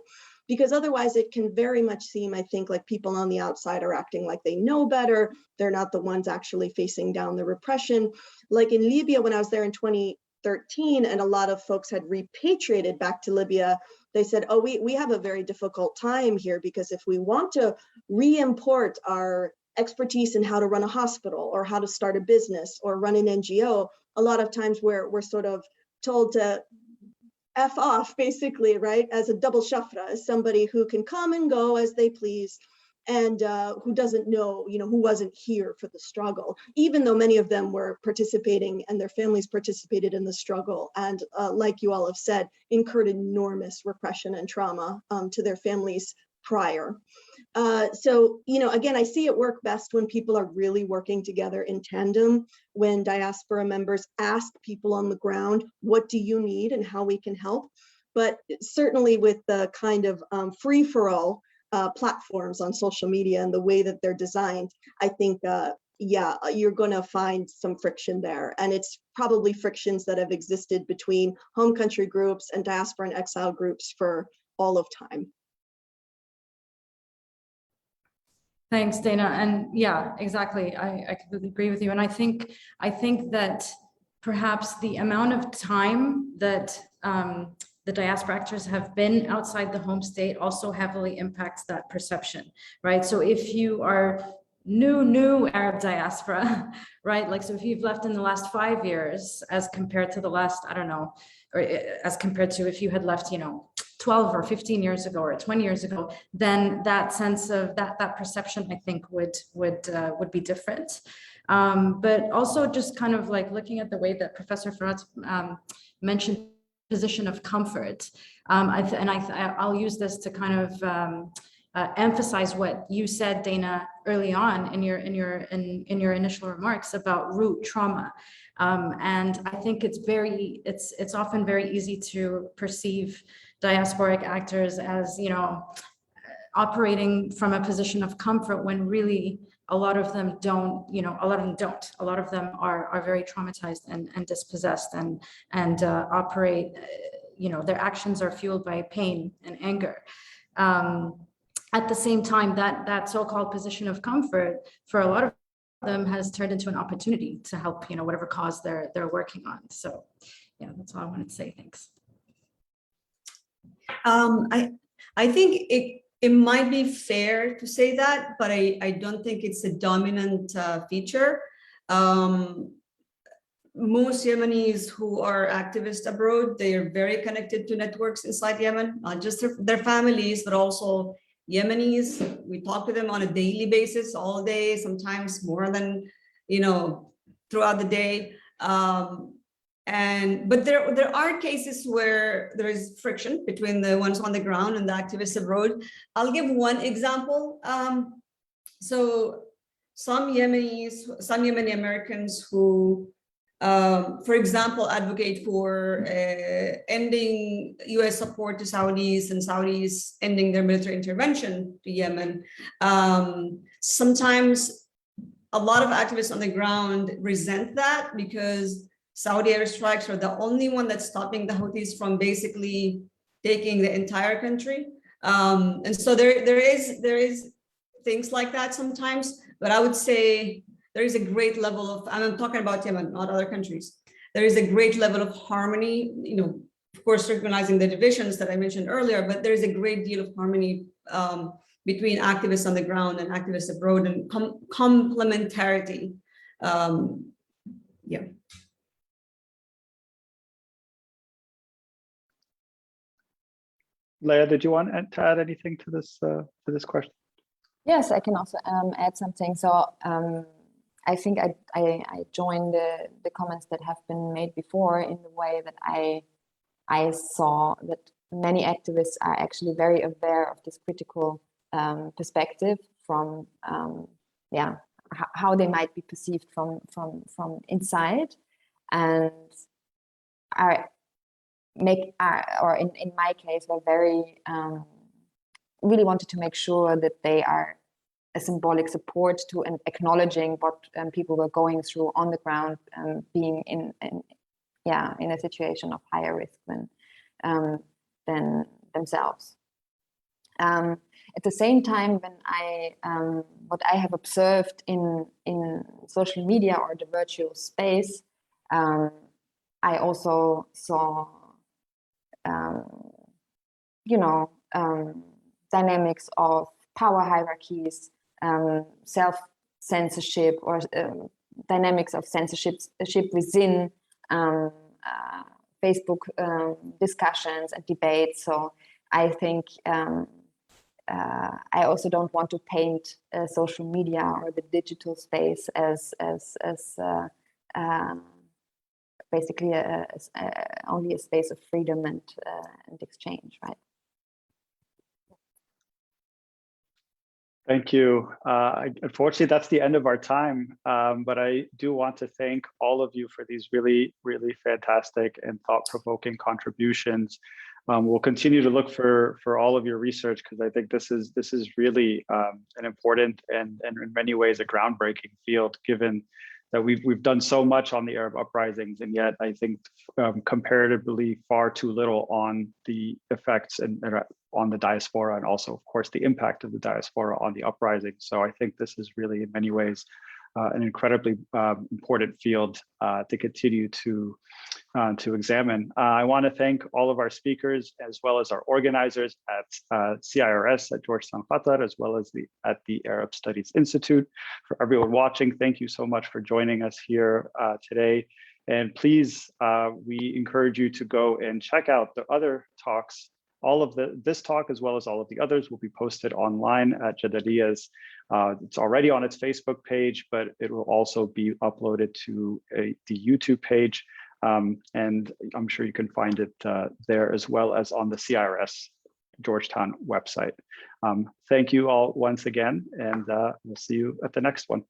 Because otherwise it can very much seem, I think, like people on the outside are acting like they know better. They're not the ones actually facing down the repression. Like in Libya, when I was there in 2013, and a lot of folks had repatriated back to Libya, they said, oh, we have a very difficult time here, because if we want to re-import our expertise in how to run a hospital or how to start a business or run an NGO, a lot of times we're sort of told to F off, basically, right, as a double shafra, as somebody who can come and go as they please, and who doesn't know, who wasn't here for the struggle, even though many of them were participating and their families participated in the struggle, and like you all have said, incurred enormous repression and trauma to their families prior. So, again, I see it work best when people are really working together in tandem, when diaspora members ask people on the ground, what do you need and how we can help? But certainly with the kind of free-for-all platforms on social media and the way that they're designed, I think, yeah, you're going to find some friction there. And it's probably frictions that have existed between home country groups and diaspora and exile groups for all of time. Thanks, Dana. And yeah, exactly. I completely agree with you. And I think that perhaps the amount of time that the diaspora actors have been outside the home state also heavily impacts that perception, right? So if you are new Arab diaspora, right? Like, so if you've left in the last 5 years as compared to the last, I don't know, or as compared to if you had left, 12 or 15 years ago or 20 years ago, then that sense of that perception, I think, would be different. But also just kind of like looking at the way that Professor Farad mentioned position of comfort, I'll use this to kind of emphasize what you said, Dana, early on in your initial remarks about root trauma. And I think it's often very easy to perceive diasporic actors as, operating from a position of comfort, when really a lot of them don't. A lot of them are very traumatized and dispossessed and operate, their actions are fueled by pain and anger. At the same time, that so-called position of comfort for a lot of them has turned into an opportunity to help, whatever cause they're working on. So yeah, that's all I wanted to say. Thanks. I think it might be fair to say that, but I don't think it's a dominant feature. Most Yemenis who are activists abroad, they are very connected to networks inside Yemen, not just their families, but also Yemenis. We talk to them on a daily basis, all day, sometimes more than, throughout the day. But there are cases where there is friction between the ones on the ground and the activists abroad. I'll give one example. So some Yemeni Americans who, for example, advocate for ending US support to Saudis and Saudis ending their military intervention to Yemen. Sometimes a lot of activists on the ground resent that, because Saudi airstrikes are the only one that's stopping the Houthis from basically taking the entire country. And so there is things like that sometimes, but I would say there is a great level of, and I'm talking about Yemen, not other countries. There is a great level of harmony, of course, recognizing the divisions that I mentioned earlier, but there is a great deal of harmony between activists on the ground and activists abroad, and complementarity. Yeah. Leah, did you want to add anything to this question? Yes, I can also add something. So I think I join the comments that have been made before, in the way that I saw that many activists are actually very aware of this critical perspective from how they might be perceived from inside, and or in my case, were very really wanted to make sure that they are a symbolic support to and acknowledging what people were going through on the ground, being in a situation of higher risk than themselves. At the same time, when what I have observed in social media or the virtual space, I also saw, dynamics of power hierarchies, self-censorship, or dynamics of censorship within Facebook discussions and debates. So I think I also don't want to paint social media or the digital space as basically only a space of freedom and exchange, right? Thank you. Unfortunately, that's the end of our time, but I do want to thank all of you for these really, really fantastic and thought-provoking contributions. We'll continue to look for all of your research, because I think this is really an important and in many ways a groundbreaking field, given that we've done so much on the Arab uprisings, and yet I think comparatively far too little on the effects and on the diaspora, and also, of course, the impact of the diaspora on the uprising. So I think this is really, in many ways, an incredibly important field to continue to examine. I want to thank all of our speakers, as well as our organizers at CIRS at Georgetown Qatar, as well as at the Arab Studies Institute. For everyone watching, thank you so much for joining us here today. And please, we encourage you to go and check out the other talks. All of this talk, as well as all of the others, will be posted online at Jadaliyah's. It's already on its Facebook page, but it will also be uploaded to the YouTube page. And I'm sure you can find it there, as well as on the CIRS Georgetown website. Thank you all once again, and we'll see you at the next one.